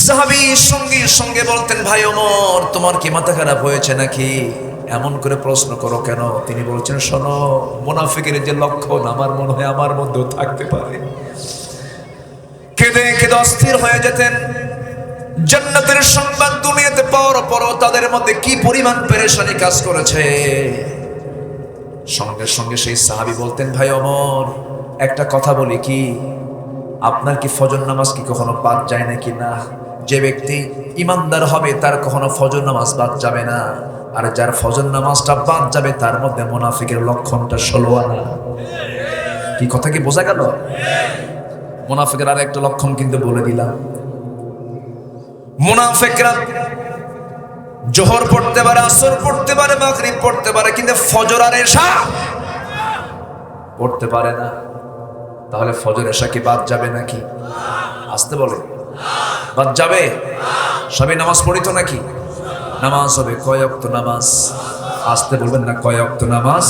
সাহাবী সঙ্গে সঙ্গে বলতেন, ভাই ওমর, তোমার কি মাথা খারাপ হয়েছে নাকি? এমন করে প্রশ্ন করো কেন? তিনি বলছেন, শোনো, মুনাফিকের যে লক্ষণ আমার মনে হয় আমার মধ্যেও থাকতে পারে। কেঁদে কেঁদে অস্থির হয়ে যেতেন। জান্নাতের সংবাদ দুনিয়াতে পাওয়ার পরও তাদের মধ্যে কি পরিমাণ পেরেশানি কাজ করেছে। সঙ্গে সঙ্গে সেই সাহাবী বলতেন, ভাই ওমর, একটা কথা বলি কি, আপনার কি ফজর নামাজ কি কখনো বাদ যায় নাকি? না। যে ব্যক্তি ইমানদার হবে তার কখনো ফজর নামাজ বাদ যাবে না, আর যার ফজর নামাজটা বাদ যাবে তার মধ্যে মুনাফিকের লক্ষণটা 16 আনা। কি কথা কি বোঝা গেল? মুনাফিকের আর একটা লক্ষণ কিন্তু বলে দিলাম। মুনাফিকরা জোহর পড়তে পারে, আসর পড়তে পারে, মাগরিব পড়তে পারে, কিন্তু ফজর আর এশা পড়তে পারে না। তাহলে ফজর এশা কি বাদ যাবে নাকি? আসতে বলে, বাদ যাবে? সবই নামাজ পড়িত নাকি? নামাজ হবে কয় ওয়াক্ত নামাজ? আসতে বলবেন না, কয় ওয়াক্ত নামাজ?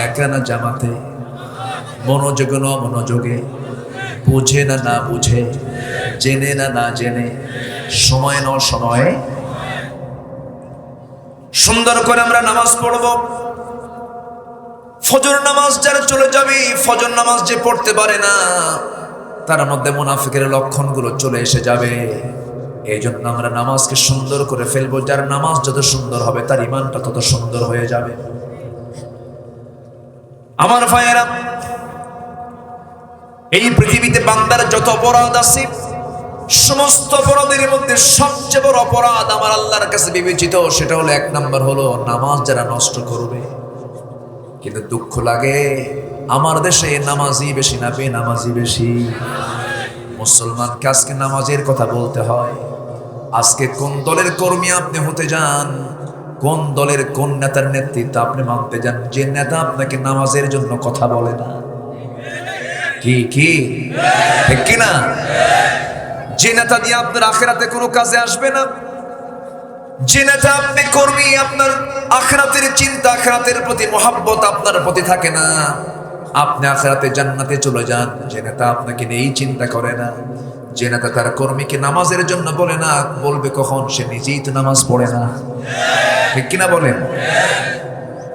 একা না জামাতে? মনোযোগে না মনোযোগে? বুঝে না না বুঝে? জেনে না না জেনে? সময় ন সময়ে? সুন্দর করে আমরা নামাজ পড়ব। ফজর নামাজ যারা চলে যাবে, ফজর নামাজ যে পড়তে পারে না, তার মধ্যে মুনাফিকের লক্ষণগুলো চলে এসে যাবে। এই জন্য আমরা নামাজকে সুন্দর করে ফেলবো। যার নামাজ যত সুন্দর হবে তার ইমানটা তত সুন্দর হয়ে যাবে। আমার ভাইয়েরা, এই পৃথিবীতে বান্দার যত অপরাধ আছে, সমস্ত অপরাধের মধ্যে সবচেয়ে বড় অপরাধ আমার আল্লাহর কাছে বিবেচিত, সেটা হলো 1 নম্বর হলো নামাজ যারা নষ্ট করবে। কিন্তু দুঃখ লাগে, আমার দেশে নামাজি বেশি না বেনামাজি বেশি? মুসলমানকে আজকে নামাজের কথা বলতে হয়। আজকে কোন দলের কর্মী আপনি হতে যান, কোন দলের কোন নেতার নেতৃত্ব আপনি মানতে যান, যে নেতা আপনাকে নামাজের জন্য কথা বলে না, কি কি ঠিক কিনা? যে নেতা দিয়ে আপনার আখিরাতে কোনো কাজে আসবে না, যে নেতা আপনি কর্মী, আপনার আখিরাতের চিন্তা, আখিরাতের প্রতি মহব্বত আপনার প্রতি থাকে না, আপনি আখিরাতে জান্নাতে চলে যান। যে নেতা আপনাকে নিয়েই চিন্তা করে না, যে নেতা তার কর্মীকে নামাজের জন্য বলে না, বলবে কখন? সে নিজেই তো নামাজ পড়ে না, ঠিক কিনা বলেন?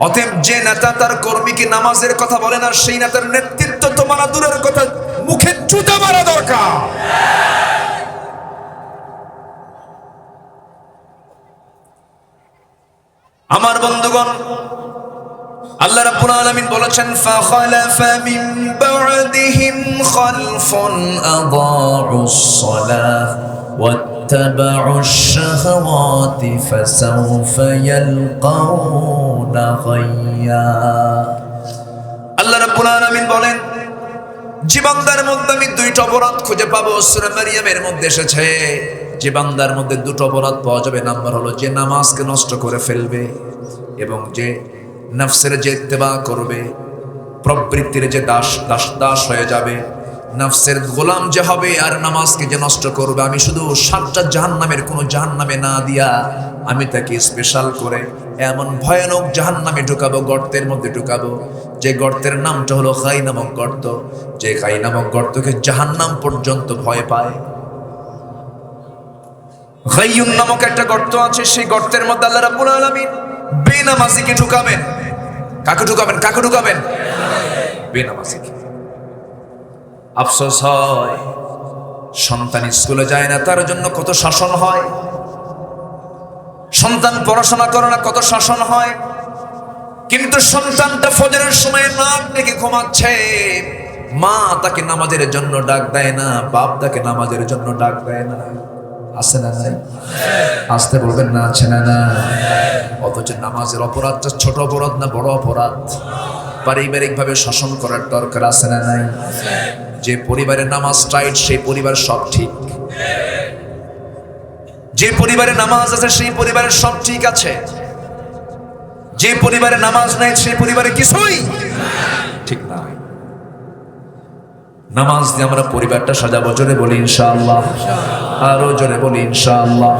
অতএব যে নেতা তার কর্মীকে নামাজের কথা বলে না, সেই নেতার নেতৃত্ব তো মানা দূরের কথা, মুখে জুতা মারা দরকার। আমার বন্ধুগণ, আল্লাহ রাব্বুল আলামিন বলেছেন, ফাখালাফা মিন বা'দিহিম খালফুন আদাউস সালাহ ওয়াত্তাবাউশ শাহাওয়াতি ফাসাউফা ইয়ালকাউনা গায়্যা। আল্লাহ রাব্বুল আলামিন বলেন, যে বান্দার মধ্যে আমি 2টা অপরাধ খুঁজে পাবো, সূরা মারইয়ামের মধ্যে এসেছে, যে বান্দার মধ্যে 2টো অপরাধ পাওয়া যাবে। নাম্বার হলো যে নামাজকে নষ্ট করে ফেলবে, এবং যে নফসের যে ইত্তেবা করবে, প্রবৃত্তির যে দাস হয়ে যাবে, নফসের গোলাম যে হবে, আর নামাজকে যে নষ্ট করবে। আমি শুধু 7টা জাহান্নামের কোনো জাহান্নামে না দিয়া আমি তাকে স্পেশাল করে এমন ভয়ানক জাহান্নামে ঢুকাবো, গর্তের মধ্যে ঢুকাবো, যে গর্তের নামটা হলো খাই নামক গর্ত। যে খাই নামক গর্তকে জাহান্নাম পর্যন্ত ভয় পায়। গাইয়ুন নামক একটা গর্ত আছে, সেই গর্তের মধ্যে আল্লাহ রাব্বুল আলামিন বেনামাজিকে ঢুকাবেন। কাকে ঢুকাবেন? কাকে ঢুকাবেন? বেনামাজিকে। আফসোস হয়, সন্তান স্কুলে যায় না, তার জন্য কত শাসন হয়। সন্তান পড়াশোনা করে না, কত শাসন হয়। কিন্তু সন্তানটা ফজরের সময় নাক ডেকে ঘুমাচ্ছে, মা তাকে নামাজের জন্য ডাক দেয় না, বাপ তাকে নামাজের জন্য ডাক দেয় না। আছে না নাই? আসতে বলবেন না, আছে না না? অথচ নামাজের অপরাধটা ছোট অপরাধ না বড় অপরাধ? পারিবারিক ভাবে শাসন করার দরকার আছে না নাই? যে পরিবারে নামাজ টাইট, সেই পরিবার সব ঠিক। যে পরিবারে নামাজ আছে সেই পরিবারে সব ঠিক আছে। যে পরিবারে নামাজ নাই সেই পরিবারে কিছুই ঠিক না। নামাজ দিয়ে আমরা পরিবারটা সাজাবো। জোরে বলি ইনশাআল্লাহ, আরো জোরে বলি ইনশাআল্লাহ।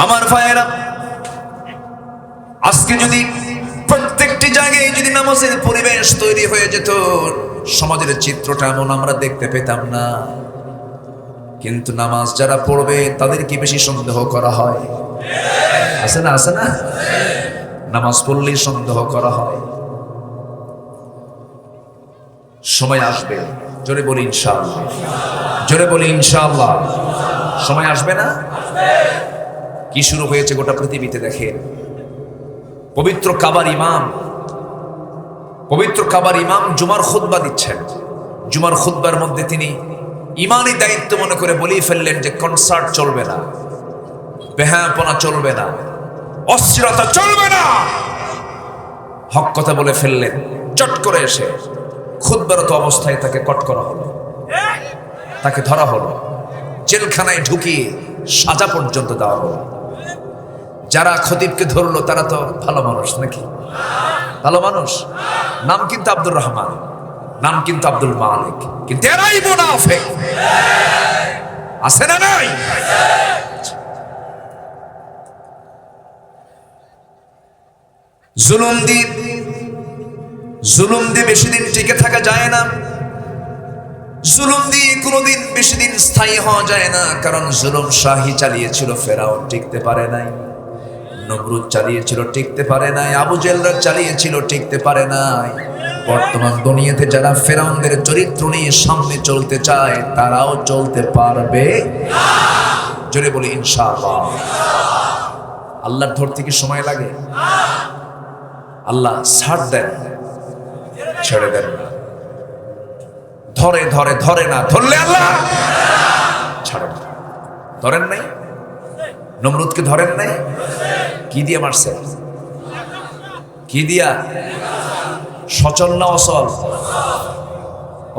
আমার ভাইয়েরা, আজকে যদি প্রত্যেকটি জায়গায় যদি নামাজের পরিবেশ তৈরি হয়ে যেত, সমাজের চিত্রটা এমন আমরা দেখতে পেতাম না। কিন্তু নামাজ যারা পড়বে তাদেরকে বেশি সন্দেহ করা হয়। আছে না, আছে না? নামাজ পড়লেই সন্দেহ করা হয়। সময় আসবে, জোরে বলি ইনশাআল্লাহ, জোরে বলি ইনশাআল্লাহ। সময় আসবে না? কি শুরু হয়েছে গোটা পৃথিবীতে দেখেন। পবিত্র কাবার ইমাম জুমার খুতবা দিচ্ছেন। জুমার খুতবার মধ্যে তিনি ইমানি দায়িত্ব মনে করে বলেই ফেললেন যে কনসার্ট চলবে না, বেহায়াপনা চলবে না, অস্থিরতা চলবে না। হক কথা বলে ফেললেন। চট করে এসে খুতবারত অবস্থায় তাকে কট করা হলো, তাকে ধরা হলো, জেলখানায় ঢুকিয়ে সাজা পর্যন্ত দেওয়া হলো। যারা খতিবকে ধরলো তারা তো ভালো মানুষ নাকি? ভালো মানুষ। নাম কিন্তু আব্দুর রহমান, নাম কিন্তু আব্দুল মালিক, কিন্তু এরাই মুনাফিক। আছে না নাই? জুলুম দিয়ে বেশি দিন টিকে থাকা যায় না। জুলুম দিয়ে কোনোদিন বেশি দিন স্থায়ী হওয়া যায় না। কারণ জুলুম শাহী চালিয়েছিল, ফেরাউন টিকতে পারে নাই। নমরুদ চালিয়েছিল, টিকতে পারে নাই। আবু জেহলরা চালিয়েছিল, টিকতে পারে নাই। বর্তমান দুনিয়াতে যারা ফেরাউনদের চরিত্র নিয়ে সামনে চলতে চায় তারাও চলতে পারবে না। জোরে বলি ইনশাআল্লাহ। আল্লাহর ধরতে কি সময় লাগে? আল্লাহ ছাড় দেন, ছেড়ে দেন না। ধরে না, ধরলে আল্লাহ ছাড়েন। ধরেন নাই? নমরুদকে ধরেন নাই? কি দিয়ে মারছে? কি দিয়া? সচল না অসল?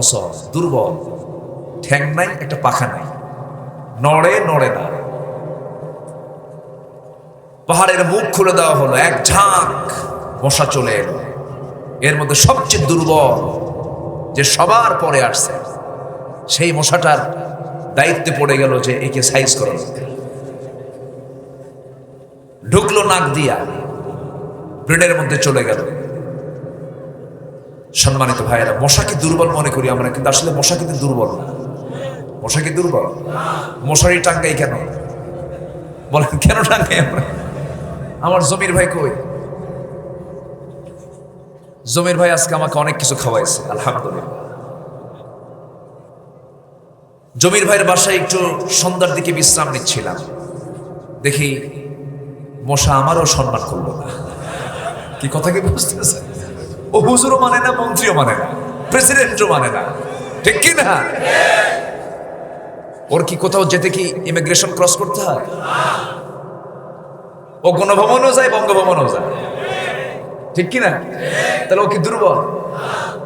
অসল, দুর্বল, ঠ্যাং নাই, একটা পাখা নাই, নড়ে না। পাহাড়ের মুখ খুলে দেওয়া হলো, এক ঝাঁক মশা চলে এলো। এর মধ্যে সবচেয়ে দুর্বল, যে সবার পরে আসছে, সেই মশাটার দায়িত্বে পড়ে গেল যে একে সাইজ করা। ঢুকলো নাক দিয়া, ব্রেনের মধ্যে চলে গেল। সম্মানিত ভাইয়েরা, মশাকে দুর্বল মনে করি আমরা, কিন্তু আসলে মশা কিন্তু দুর্বল না। মশা কি দুর্বল? মশারি টাঙ্গাই কেন বলেন? কেন টাঙ্গাই আমরা? আমার জমির ভাই কই? জমির ভাই আজকে আমাকে অনেক কিছু খাওয়াইছে, আলহামদুলিল্লাহ। জমির ভাইয়ের বাসায় একটু সন্ধ্যার দিকে বিশ্রাম নিচ্ছিলাম, দেখি মশা আমারও সম্মান করলো না। কি কথা কি বুঝতেছে? ও হুজুরও মানে না, মন্ত্রীও মানে না, প্রেসিডেন্টও মানে না, ঠিক কি না? ওর কি কোথাও যেতে কি ইমিগ্রেশন ক্রস করতে হয়? ও গণভবনও যায়, বঙ্গভবনও যায়, ঠিক কি না? তাহলে ও কি দুর্বল?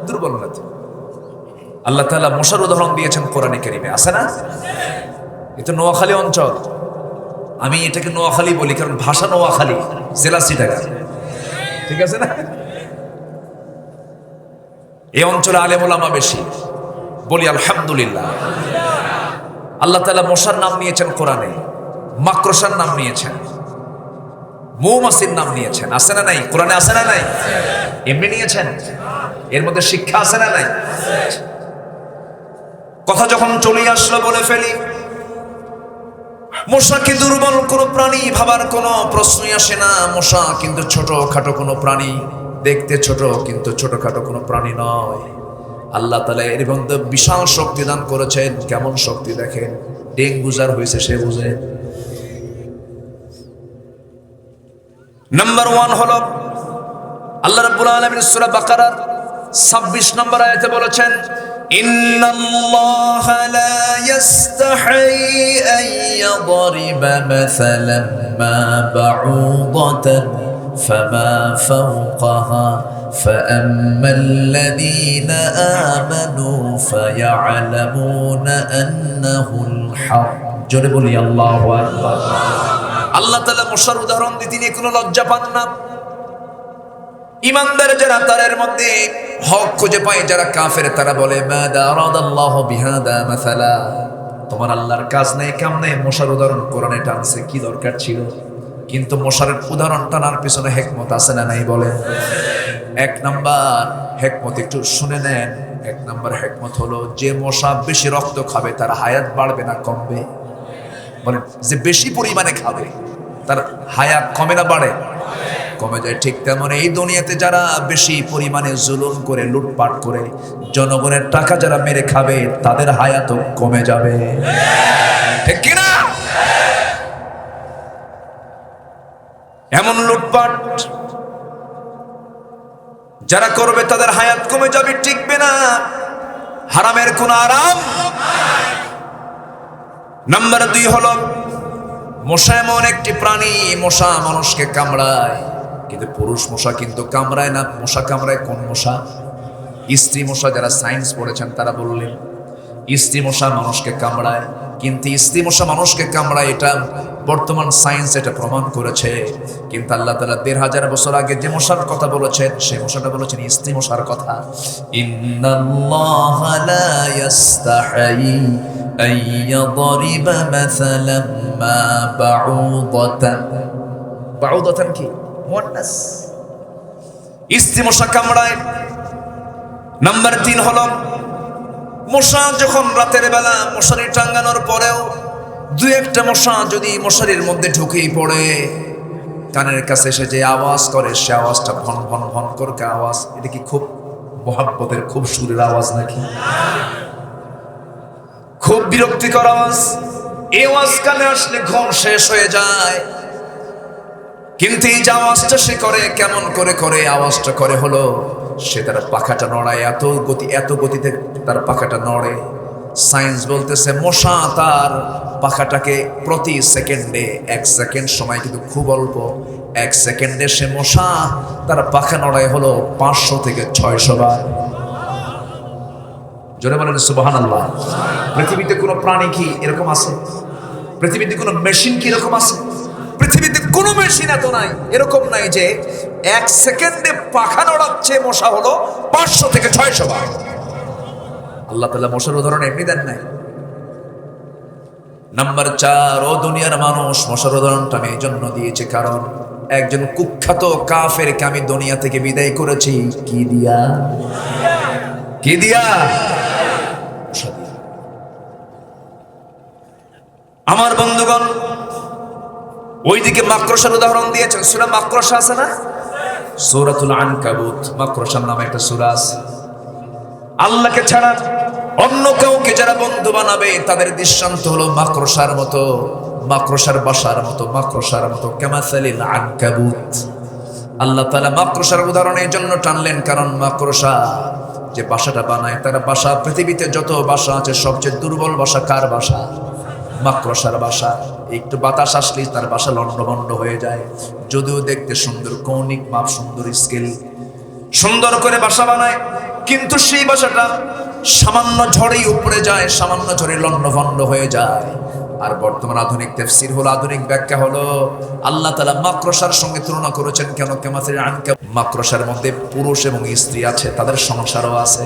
দুর্বল না তো। আল্লাহ তাআলা মশার উদাহরণ দিয়েছেন কোরআনে কারীমে, আছে না? এটা নোয়াখালী অঞ্চল। আমি এটাকে নোয়াখালী বলি কারণ ভাষা নোয়াখালী, জেলা চিটাগাং, ঠিক আছে না? এই অঞ্চলে আলেম ওলামা বেশি, বলি আলহামদুলিল্লাহ। আল্লাহ তাআলা মশার নাম নিয়েছেন কোরআনে, মাকড়সার নাম নিয়েছেন, মৌমাছির নাম নিয়েছেন, আছে না নাই? কোরআনে আছে না নাই? এমনি নিয়েছেন? এর মধ্যে শিক্ষা আছে না নাই? কথা যখন চলে আসলো বলে ফেলি, মশাকে দুর্বল কোনো প্রাণী ভাবার কোনো প্রশ্নই আসে না। মশা কিন্তু ছোটখাটো কোনো প্রাণী, দেখতে ছোট কিন্তু ছোটখাটো কোনো প্রাণী নয়। আল্লাহ তাআলা এর মধ্যে বিশাল শক্তি দান করেছেন। কেমন শক্তি দেখেন, ডেঙ্গু যার হয়েছে সে বুঝে। নাম্বার 1 হলো আল্লাহ রাব্বুল আলামিন সূরা বাকারার 26 নম্বর আয়াতে বলেছেন, ইন্নাল্লাহা লা ইস্তাহি আন ইয়াদরিবা মাসালান মা বাউদাতান ফামা ফাওকাহা ফাআম্মাল্লাযীনা আমানু ফায়া'লামুনা আন্নাহুল হক। জোরে বলি আল্লাহু আকবার। আল্লাহ তাআলা মশার উদাহরণ দিয়ে তিনি কোনো লজ্জা পান না। ইমানদার যারা তাদের মধ্যে হক খুঁজে পায়, যারা কাফের তারা বলে মাযা আরাদাল্লাহু বিহাদা মাসালা। তোমার আল্লাহর কাজ নেই, কাম নেই, মশার উদাহরণ কোরআনে টানছে, কি দরকার ছিল? কিন্তু মশার উদাহরণ টানার পিছনে হিকমত আছে না নাই বলেন? 1 নাম্বার হিকমত একটু শুনে নেন, এক নাম্বার হিকমত হলো যে মশা বেশি রক্ত খাবে তার হায়াত বাড়বে না কমবে? বলেন, যে বেশি পরিমাণে খাবে তার হায়াত কমে না বাড়ে? কমে যায়। ঠিক তেমন এই দুনিয়াতে যারা বেশি পরিমাণে জুলুম করে, লুটপাট করে, জনগণের টাকা যারা মেরে খাবে তাদের হায়াতও কমে যাবে, ঠিক কিনা? এমন লুটপাট যারা করবে তাদের হায়াত কমে যাবে, টিকবে না, হারামের কোন আরাম। নাম্বার 2 হলো মশা এমন একটি প্রাণী, মশা মানুষকে কামড়ায়, কিন্তু পুরুষ মশা কিন্তু কামড়ায় না। মশা কামড়ায় কোন মশা? স্ত্রী মশা। যারা সায়েন্স পড়েছেন তারা বললেন স্ত্রী মশা মানুষকে কামড়ায়, কিন্তু স্ত্রী মশা মানুষকে কামড়ায় এটা বর্তমান সায়েন্স এটা প্রমাণ করেছে। কিন্তু আল্লাহ তাআলা ১৫০০ বছর আগে যে মশার কথা বলেছেন সেই মশাটা বলেছেন স্ত্রী মশার কথা। ইন্নাল্লাহা লা ইস্তাহি আইয়াদরিবা মাসালাম মা বাউদাতান। বাউদাতান কি? মুয়ান্নাস। স্ত্রী মশা কামড়ায়। নাম্বার 3 হলো মশা যখন রাতের বেলা মশারি টাঙ্গানোর পরেও 2-1টা মশা যদি মশারির মধ্যে ঢুকেই পড়ে, কানের কাছে এসে যে আওয়াজ করে সে আওয়াজটা ভন ভন ভন করে আওয়াজ, এটা কি খুব মোহাব্বতের, খুব সুরের আওয়াজ নাকি? খুব বিরক্তিকর আওয়াজ। এই আওয়াজ কানে আসলে ঘুম শেষ হয়ে যায়। কিন্তু এই যে আওয়াজটা সে করে কেমন করে করে, আওয়াজটা করে হলো সে তার পাখাটা নড়ায়, এত গতিতে তার পাখাটা নড়ে। সায়েন্স বলতেছে মশা তার পাখাটাকে প্রতি সেকেন্ডে, 1 সেকেন্ড সময় কিন্তু খুব অল্প, 1 সেকেন্ডে সে মশা তার পাখা নড়ায় হলো 500 থেকে 600 বার। জোরে বলেন সুবহানাল্লাহ। পৃথিবীতে কোনো প্রাণী কি এরকম আছে? পৃথিবীতে কোনো মেশিন কি এরকম আছে? পৃথিবীতে কোনো মেশিন এত নাই, এরকম নাই যে 1 সেকেন্ডে পাখা নড়াচ্ছে মশা হলো 500 থেকে 600 বার। আল্লাহ তাআলা মশার উদাহরণ এমনি দেন নাই। নাম্বার 4, ও দুনিয়ার মানুষ, মশার উদাহরণটা আমি এই জন্য দিয়েছি কারণ একজন কুখ্যাত কাফেরকে আমি দুনিয়া থেকে বিদায় করেছি কি দিয়া? কি দিয়া? মশা দিয়া। আমার বন্ধুগণ, ওইদিকে মাকড়সার উদাহরণ দিয়েছেন। সূরা মাকড়সা আছে না? সূরাতুল আনকাবুত, মাকড়সার নামে একটা সূরা আছে। আল্লাহকে ছাড়া অন্য কাউকে যারা বন্ধু বানাবে তাদের দৃষ্টান্ত হলো মাকড়সার মতো, মাকড়সার বাসার মতো, মাকড়সার মতো। কামাসালিল আনকাবুত। আল্লাহ তাআলা মাকড়সার উদাহরণ এই জন্য টানলেন কারণ মাকড়সা যে বাসাটা বানায় তার বাসা, পৃথিবীতে যত বাসা আছে সবচেয়ে দুর্বল বাসা কার বাসা? মাকড়সার বাসা। একটু বাতাস আসলেই তার বাসা লন্ডভন্ড হয়ে যায়। যদিও দেখতে সুন্দর, কৌণিক মাপ, সুন্দর স্কেল, সুন্দর করে বাসা বানায়, কিন্তু সেই বাসাটা সামান্য ঝড়েই উপড়ে যায়, সামান্য ঝড়ে লন্ডভন্ড হয়ে যায়। আর বর্তমান আধুনিক তাফসীর হলো, আধুনিক ব্যাখ্যা হলো আল্লাহ তাআলা মাকড়সার সঙ্গে তুলনা করেছেন কেন? কামাসালিল আনকাবুত। মাকড়সার মধ্যে পুরুষ এবং স্ত্রী আছে, তাদের সংসারও আছে,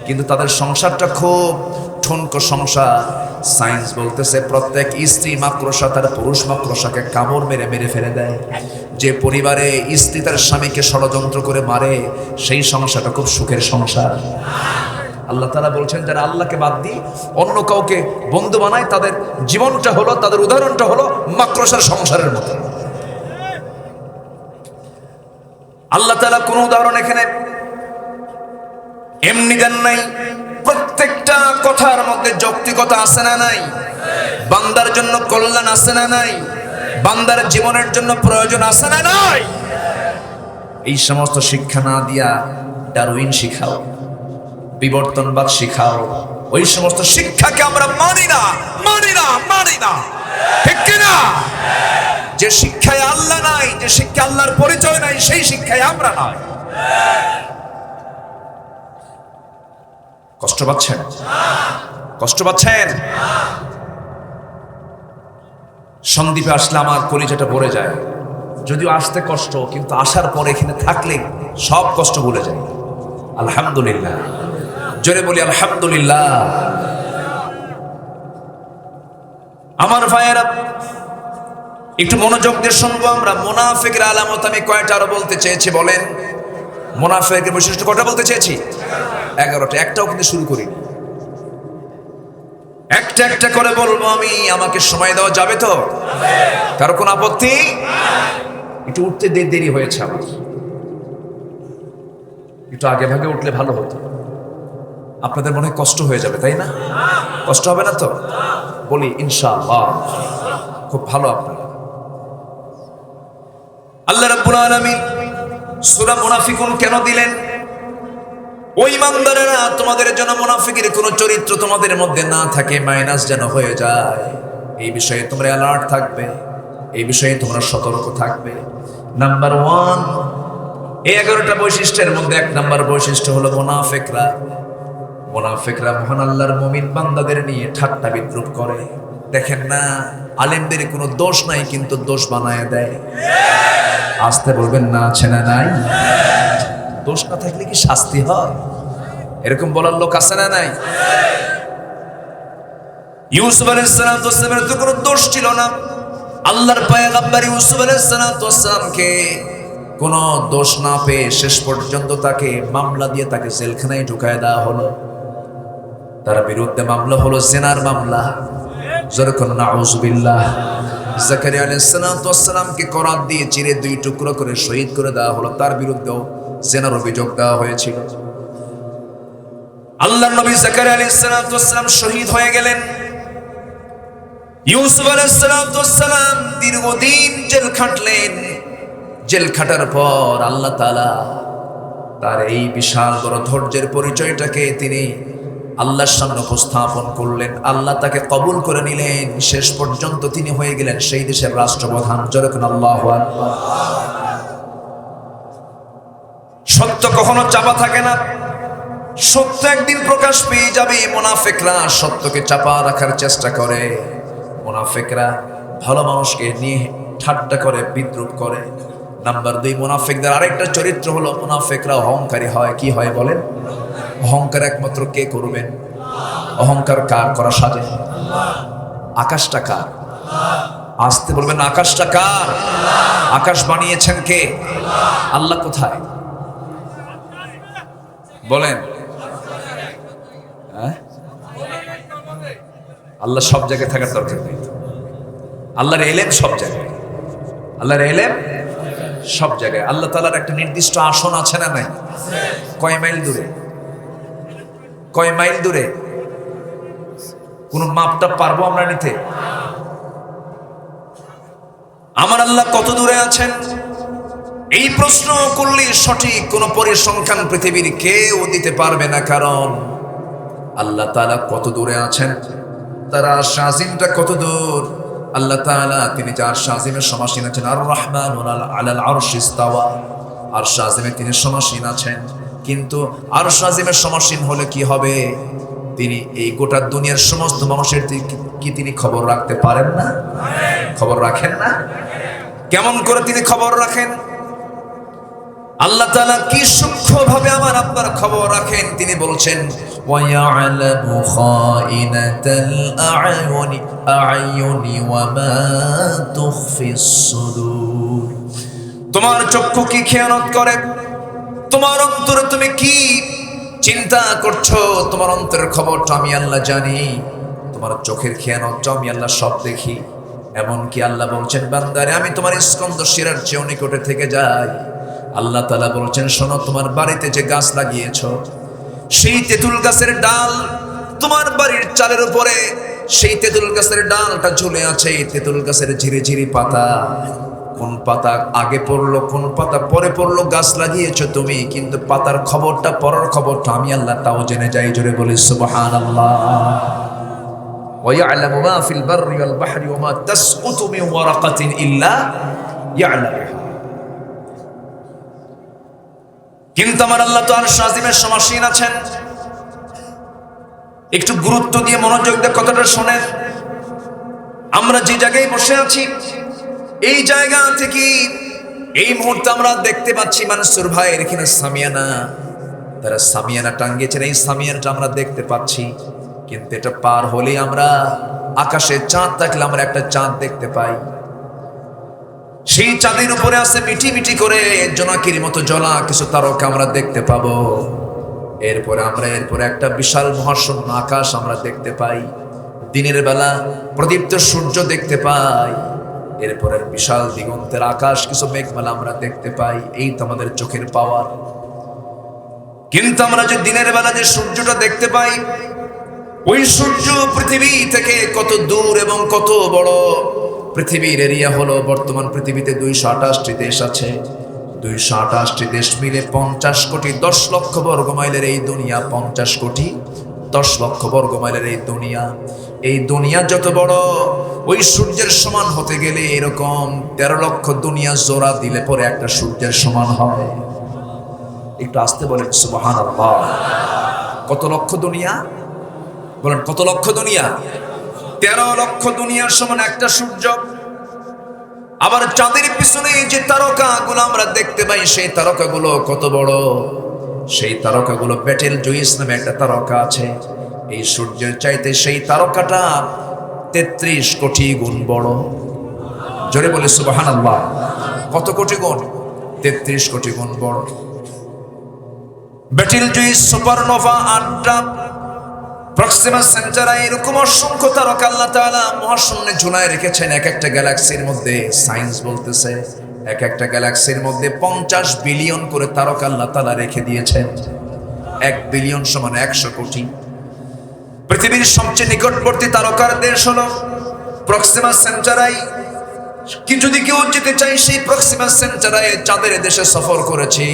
কিন্তু তাদের সংসারটা খুব ঠুনকো সংসার। সায়েন্স বলতেছে প্রত্যেক স্ত্রী মাকড়সা তার পুরুষ মাকড়সাকে কামড় মেরে মেরে ফেলে দেয়। যে পরিবারে স্ত্রী তার স্বামীকে ষড়যন্ত্র করে মারে সেই সংসারটা খুব সুখের সংসার। আল্লাহ তাআলা বলছেন যারা আল্লাহকে বাদ দিয়ে অন্য কাউকে বন্ধু বানায় তাদের জীবনটা হলো, তাদের উদাহরণটা হলো মাকড়সার সংসারের মতো। আল্লাহ তাআলা কোন উদাহরণ এখানে এমনি দেন নাই। প্রত্যেকটা কথার মধ্যে যৌক্তিকতা আছে না নাই? বান্দার জন্য কল্যাণ আছে না নাই? বান্দার জীবনের জন্য প্রয়োজন আছে না নাই? এই সমস্ত শিক্ষা না দিয়া ডারউইন শিখাও, বিবর্তনবাদ শিখাও, ওই সমস্ত শিক্ষাকে আমরা মানি না, মানি না, মানি না, ঠিক কিনা? যে শিক্ষায় আল্লাহ নাই, যে শিক্ষা আল্লাহর পরিচয় নাই, সেই শিক্ষায় আমরা নাই। কষ্ট পাচ্ছেন? কষ্ট পাচ্ছেন? সন্দ্বীপে আসলে আমার কলিজাটা ভরে যায়। যদিও আসতে কষ্ট, কিন্তু আসার পর এখানে থাকলে সব কষ্ট ভুলে যায়। আলহামদুলিল্লাহ, জোরে বলি আলহামদুলিল্লাহ। আমার ভাইয়েরা একটু মনোযোগ দিয়ে শুনবো আমরা। মুনাফিকের আলামত আমি কয়টা আরো বলতে চেয়েছি বলেন? মুনাফিকের বৈশিষ্ট্য কয়টা বলতে চেয়েছি? 11টা, একটাও কিন্তু শুরু করি, একটা একটা করে বলবো আমি। আমাকে সময় দেওয়া যাবে তো? কারো কোনো আপত্তি? একটু উঠতে দেরি হয়েছে আমার, একটু আগে ভাগে উঠলে ভালো হতো। আপনাদের মনে হয় কষ্ট হয়ে যাবে, তাই না? কষ্ট হবে না তো? বলি ইনশাআল্লাহ, খুব ভালো। আপনারা আল্লাহ রাব্বুল আলামিন সূরা মুনাফিকুন কেন দিলেন? ওই ইমানদারেরা, তোমাদের জন্য মুনাফিকের কোনো চরিত্র তোমাদের মধ্যে না থাকে, মাইনাস যেন হয়ে যায়, এই বিষয়ে তোমরা অ্যালার্ট থাকবে, এই বিষয়ে তোমরা সতর্ক থাকবে। নাম্বার 1, এই 11টা বৈশিষ্ট্যের মধ্যে 1 নাম্বার বৈশিষ্ট্য হলো মুনাফিকরা। মুনাফিকরা মহান আল্লাহর মুমিন বান্দাদের নিয়ে ঠাট্টা বিদ্রুপ করে। দেখেন না, আলেমদের কোনো দোষ নাই কিন্তু দোষ বানায় দেয়। আসতে বলবেন না, আছে না নাই? দোষ না থাকলে কি শাস্তি হয়? এরকম বলার লোক আছে না নাই? ইউসুফ আলাইহিস সালামের তো কোনো দোষ ছিল না। আল্লাহর পয়গম্বর ইউসুফ আলাইহিস সালামকে কোনো দোষ না পেয়ে শেষ পর্যন্ত তাকে মামলা দিয়ে তাকে জেলখানায় ঢুকায় দেওয়া হলো। তার বিরুদ্ধে মামলা হলো জিনার মামলা। যখন নাউযুবিল্লাহ, জাকারিয়া আলাইহিস সালামকে করাত দিয়ে চিরে 2 টুকরো করে শহীদ করে দেওয়া হলো। তার বিরুদ্ধেও জিনার অভিযোগ দেওয়া হয়েছিল। আল্লাহর নবী জাকারিয়া আলাইহিস সালাম শহীদ হয়ে গেলেন। ইউসুফ আলাইহিস সালাম দীর্ঘদিন জেল খাটলেন। জেল খাটার পর আল্লাহ তাআলা তার এই বিশাল বড় ধৈর্যের পরিচয়টাকে তিনি আল্লাহর সামনে উপস্থাপন করলেন। আল্লাহ তাকে কবুল করে নিলেন। শেষ পর্যন্ত তিনি হয়ে গেলেন সেই দেশের রাষ্ট্রপ্রধান। যখন আল্লাহু আকবার। সত্য কখনো চাপা থাকে না, সত্য একদিন প্রকাশ পেয়ে যাবে। মুনাফিকরা সত্যকে চাপা রাখার চেষ্টা করে। মুনাফিকরা ভালো মানুষকে নিয়ে ঠাট্টা করে, বিদ্রুপ করে। নাম্বার 2, মুনাফিকদের আরেকটা চরিত্র হলো মুনাফিকরা অহংকারী হয়। কি হয় বলেন? অহংকার একমাত্র কে করবেন? অহংকার কার করা সাজে? আকাশটা কার? আসতে বলবেন, আকাশটা কার? আকাশ বানিয়েছেন কে? আল্লাহ কোথায় বলেন? আল্লাহ সব জায়গায় থাকার দরকার নেই। আল্লাহর ইলম সব জায়গায়, আল্লাহর ইলম সব জায়গায়। আল্লাহ তাআলার একটা নির্দিষ্ট আসন আছে না নাই? কয় মাইল দূরে? কয় মাইল দূরে? কোন মাপটা পারবো আমরা নিতে? আমার আল্লাহ কত দূরে আছেন এই প্রশ্ন করলে সঠিক কোন পরিসংখ্যান পৃথিবীর কেউ দিতে পারবে না। কারণ আল্লাহ তাআলা কত দূরে আছেন, তার আরশ আজিমটা কত দূর। আল্লাহ তাআলা তিনি যে আরশ আজিমের সমাসীন আছেন। আর রহমানু আলাল আরশি ইস্তাওয়া, আরশ আজিমে তিনি সমাসীন আছেন। কিন্তু আরশ আজিমের সমাসীন হলে কি হবে? তিনি এই গোটা দুনিয়ার সমস্ত মানুষের কি তিনি খবর রাখতে পারেন না? খবর রাখেন না? কেমন করে তিনি খবর রাখেন? আল্লাহ তাআলা কি সূক্ষ্মভাবে আমার আপনার খবর রাখেন। তিনি বলছেন, ওয়া ইয়ালামু খাইনাতাল আ'য়ুনি ওয়া মা তুখফিস সুদূর। তোমার চক্ষু কি খেয়ানত করে? তোমার অন্তরে তুমি কি চিন্তা করছো? তোমার অন্তরের খবরটা আমি আল্লাহ জানি। তোমার চোখের খেয়ানতটা আমি আল্লাহ সব দেখি। এমনকি আল্লাহ বলছেন, বান্দারে আমি তোমার স্কন্দ শিরার চেয়েও নিকটে থেকে যাই। আল্লাহ তাআলা বলছেন, শোনো, তোমার বাড়িতে যে গাছ লাগিয়েছো, সেই তেঁতুল গাছের ডাল তোমার বাড়ির চালের উপরে, সেই তেঁতুল গাছের ডালটা ঝুলে আছে। তেঁতুল গাছের ঝিরিঝিরি পাতা, কোন পাতা আগে পড়লো, কোন পাতা পরে পড়লো, গাছ লাগিয়েছো তুমি, কিন্তু পাতার খবরটা, পরের খবরটা আমি আল্লাহ তাও জেনে যাই। জোরে বলি সুবহানাল্লাহ। ওয়া ইয়ালামু মা ফিল বাররি ওয়াল বাহরি ওয়া মা তাসকুতু মিন ওয়ারাকাতিন ইল্লা ইয়ালামুহা। কিন্তু আমার আল্লাহ তো আরশ আজিমের সমাসীন আছেন। একটু গুরুত্ব দিয়ে মনোযোগ দিয়ে কথাটা শোনেন। আমরা যে জায়গায় বসে আছি, এই জায়গা থেকে এই মুহূর্তে আমরা দেখতে পাচ্ছি মানসুর ভাইয়ের এখানে সামিয়ানা, তারা সামিয়ানা টাঙ্গিয়েছেন। এই সামিয়ানাটা আমরা দেখতে পাচ্ছি, কিন্তু এটা পার হলে আমরা আকাশে চাঁদ থাকলে আমরা একটা চাঁদ দেখতে পাই। সেই চাঁদের উপরে আছে মিটি মিটি করে জোনাকির মতো জ্বলা কিছু তারকা আমরা দেখতে পাবো। এরপরে আমরা একটা বিশাল মহাশূন্য আকাশ আমরা দেখতে পাই, দিনের বেলা প্রদীপ্ত সূর্য দেখতে পাই, এরপরে বিশাল দিগন্তের আকাশ, কিছু মেঘমালা আমরা দেখতে পাই। এই তো আমাদের চোখের পাওয়ার। কিন্তু আমরা যে দিনের বেলা যে সূর্যটা দেখতে পাই, ওই সূর্য পৃথিবী থেকে কত দূর এবং কত বড়। পৃথিবীর এরিয়া হলো, বর্তমান পৃথিবীতে 228টি দেশ আছে। 228টি দেশ মিলে 50 কোটি 10 লক্ষ বর্গ মাইলের এই দুনিয়া। 50 কোটি 10 লক্ষ বর্গ মাইলের এই দুনিয়া। এই দুনিয়া যত বড়, ওই সূর্যের সমান হতে গেলে এরকম 13 লক্ষ দুনিয়া জোড়া দিলে পরে একটা সূর্যের সমান হয়। একটু আসতে বলেন সুবহানাল্লাহ। কত লক্ষ দুনিয়া বলেন? কত লক্ষ দুনিয়া? 13 লক্ষ দুনিয়ার সমান একটা সূর্য। আবার চাঁদের পিছনে যে তারকাগুলো আমরা দেখতে পাই, সেই তারকাগুলো কত বড়। সেই তারকাগুলো বেটেল জুইস নামে একটা তারকা আছে। এই সূর্যের চাইতে সেই তারকাটা 33 কোটি গুণ বড়। জোরে বলে সুবহানাল্লাহ। কত কোটি গুণ? 33 কোটি গুণ বড়। Battle juice, supernova, 8টা, Proxima Centauri, এরকম অসংখ্য তারকা আল্লাহ তাআলা মহাশূন্যে ঝুলায় রেখেছেন। এক একটা গ্যালাক্সির মধ্যে, সায়েন্স বলতেছে, এক একটা গ্যালাক্সির মধ্যে 50 বিলিয়ন করে তারকা আল্লাহ তাআলা রেখে দিয়েছেন। 1 বিলিয়ন সমান 100 কোটি। পৃথিবীর সবচেয়ে নিকটবর্তী তারকার দেশ হলো প্রক্সিমা সেন্টারাই। কিন্তু যদি কেউ যেতে চাই, সেই প্রক্সিমা সেন্টারাই চাঁদের দেশে সফর করেছি।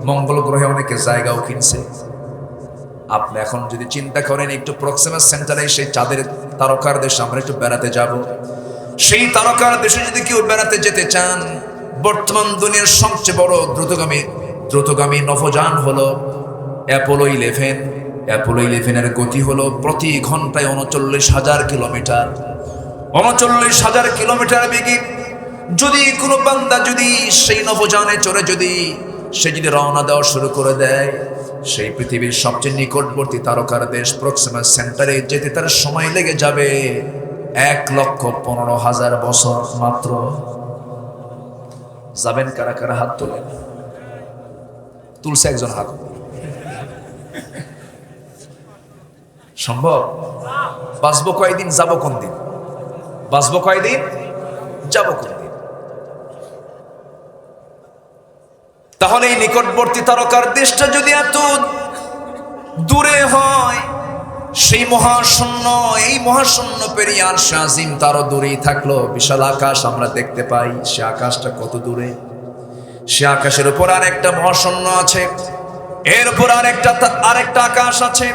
মঙ্গল গ্রহে অনেকে জায়গাও কিনছে। আপনি এখন যদি চিন্তা করেন, একটু প্রক্সিমা সেন্টারে সেই চাঁদের তারকার দেশে আমরা একটু বেড়াতে যাব, সেই তারকার দেশে যদি কেউ বেড়াতে যেতে চান, বর্তমান দুনিয়ার সবচেয়ে বড় দ্রুতগামী নভোযান হলো অ্যাপোলো 11। অ্যাপোলো 11-এর গতি হলো প্রতি ঘন্টায় 39,000 কিলোমিটার। 39,000 কিলোমিটার বেগে যদি কোনো বান্দা যদি সেই নভোযানে চড়ে সে যদি রওনা দেওয়া শুরু করে দেয়, সেই পৃথিবীর সবচেয়ে নিকটবর্তী তারকার দেশ প্রক্সিমা সেন্টারে যেতে তার সময় লেগে যাবে 1,15,000 বছর মাত্র। যাবেন কারা কারা? হাত তোলেন। তুলছে একজন হাত। সম্ভব? বাঁচবো কয়দিন, যাবো কোন দিন? বাঁচবো কয়দিন, যাবো কোন দিন? তাহলে এই নিকটবর্তী তারকার দেশটা যদি এত দূরে হয়, সেই মহাশূন্য, এই মহাশূন্য পেরিয়ে আরশে আজিম তারও দূরেই থাকলো। বিশাল আকাশ আমরা দেখতে পাই, সে আকাশটা কত দূরে। সে আকাশের উপর আরেকটা মহাশূন্য আছে, এর উপর আরেকটা আকাশ আছে,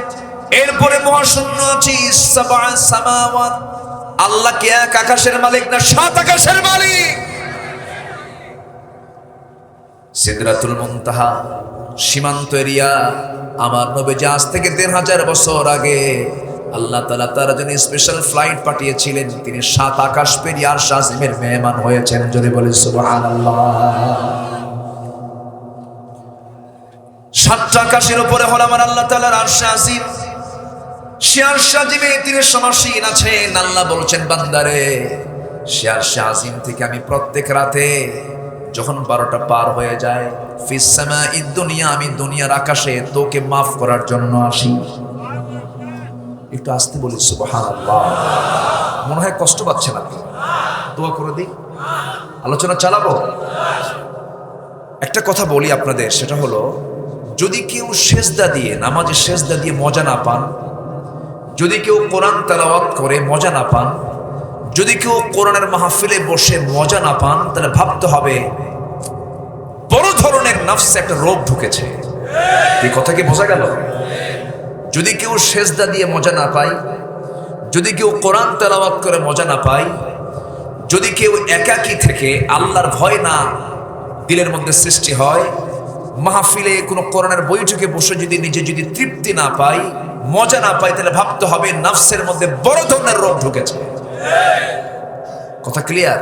এরপরে মহাশূন্য আছে। সাবআ সামাওয়াত। আল্লাহ কি এক আকাশের মালিক না 7 আকাশের মালিক? সিদরাতুল মুনতাহা সীমান্ত এরিয়া। আমার নবীজি আজ থেকে 1,500 বছর আগে আল্লাহ তাআলা তার জন্য স্পেশাল ফ্লাইট পাঠিয়েছিলেন। তিনি 7 আকাশ পেরিয়ে আরশে আজিমের মেহমান হয়েছেন। জোরে বলে সুবহানাল্লাহ। 7টা আকাশের উপরে হলো আমার আল্লাহ তাআলার আরশে আজিম। সে আরশে আজিমে তিনি সমাসীন আছেন। আল্লাহ বলছেন, বান্দারে, সে আরশে আজিম থেকে আমি প্রত্যেক রাতে যখন 12টা পার হয়ে যায়, ফিস সামাঈদ দুনিয়া, আমি দুনিয়ার আকাশে তোকে মাফ করার জন্য আসি। একটু আসতে বলি সুবহানাল্লাহ। মনে হয় কষ্ট পাচ্ছেন আপনি? দোয়া করে দিই, আলোচনা চালাবো। একটা কথা বলি আপনাদের, সেটা হলো, যদি কেউ সেজদা দিয়ে, নামাজে সেজদা দিয়ে মজা না পান, যদি কেউ কোরআন তেলাওয়াত করে মজা না পান, যদি কেউ কোরআনের মাহফিলে বসে মজা না পান, তাহলে ভাবতে হবে বড় ধরনের নফসে একটা রোগ ঢুকেছে। এই কথা কি বোঝা গেল? যদি কেউ সেজদা দিয়ে মজা না পায়, যদি কেউ কোরআন তেলাওয়াত করে মজা না পায়, যদি কেউ একাকী থেকে আল্লাহর ভয় না দিলের মধ্যে সৃষ্টি হয়, মাহফিলে কোনো কোরআনের বৈঠকে বসে যদি নিজে যদি তৃপ্তি না পাই, মজা না পাই, তাহলে ভাবতে হবে নফসের মধ্যে বড় ধরনের রোগ ঢুকেছে। কথা ক্লিয়ার?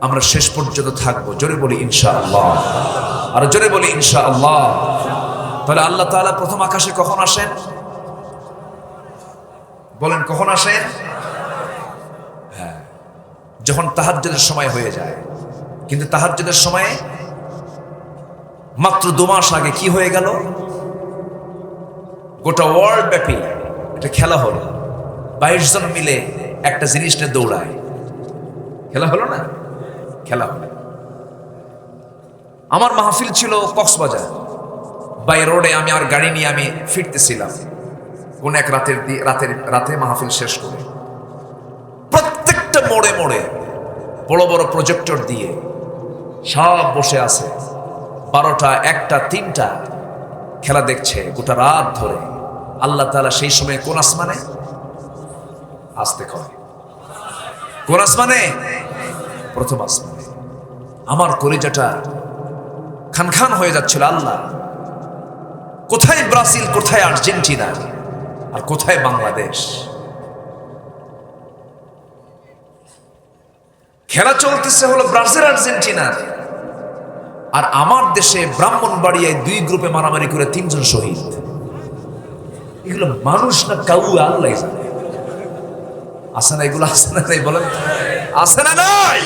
আমরা শেষ পর্যন্ত থাকবো। জোরে বলি ইনশাআল্লাহ। আর জোরে বলি ইনশাআল্লাহ। তাহলে আল্লাহ তাআলা প্রথম আকাশে কখন আসেন? বলেন কখন আসেন? হ্যাঁ, যখন তাহাজ্জুদের সময় হয়ে যায়। কিন্তু তাহাজ্জুদের সময়ে মাত্র 2 মাস আগে কি হয়ে গেল? গোটা ওয়ার্ল্ড ব্যাপী একটা খেলা হলো, 22 জন মিলে একটা জিনিস নিয়ে দৌড়ায়। খেলা হলো না? খেলা হলো। আমার মাহফিল ছিল কক্সবাজার বাই রোডে। আমি আর গাড়ি নিয়ে আমি ফিরতেছিলাম কোন এক রাতে মাহফিল শেষ করে। প্রত্যেকটা মোড়ে মোড়ে বড় বড় প্রজেক্টর দিয়ে সব বসে আছে, 12টা 1টা 3টা খেলা দেখছে গোটা রাত ধরে। আল্লাহ তাআলা সেই সময় কোন আসমানে? আসতে কয় কোন আসমানে? প্রথম আসমানে। আমার কলিজাটা খান খান হয়ে যাচ্ছিল। আল্লাহ, কোথায় ব্রাজিল, কোথায় আর্জেন্টিনা, আর কোথায় বাংলাদেশ? খেলা চলতেছে হলো ব্রাজিল আর্জেন্টিনা, আর আমার দেশে ব্রাহ্মণবাড়িয়ায় 2 গ্রুপে মারামারি করে 3 জন শহীদ। এগুলো মানুষ না কাউ? আল্লাহ জানে। আছে না এগুলো? আছে না নাই বলেন? আছে না নাই?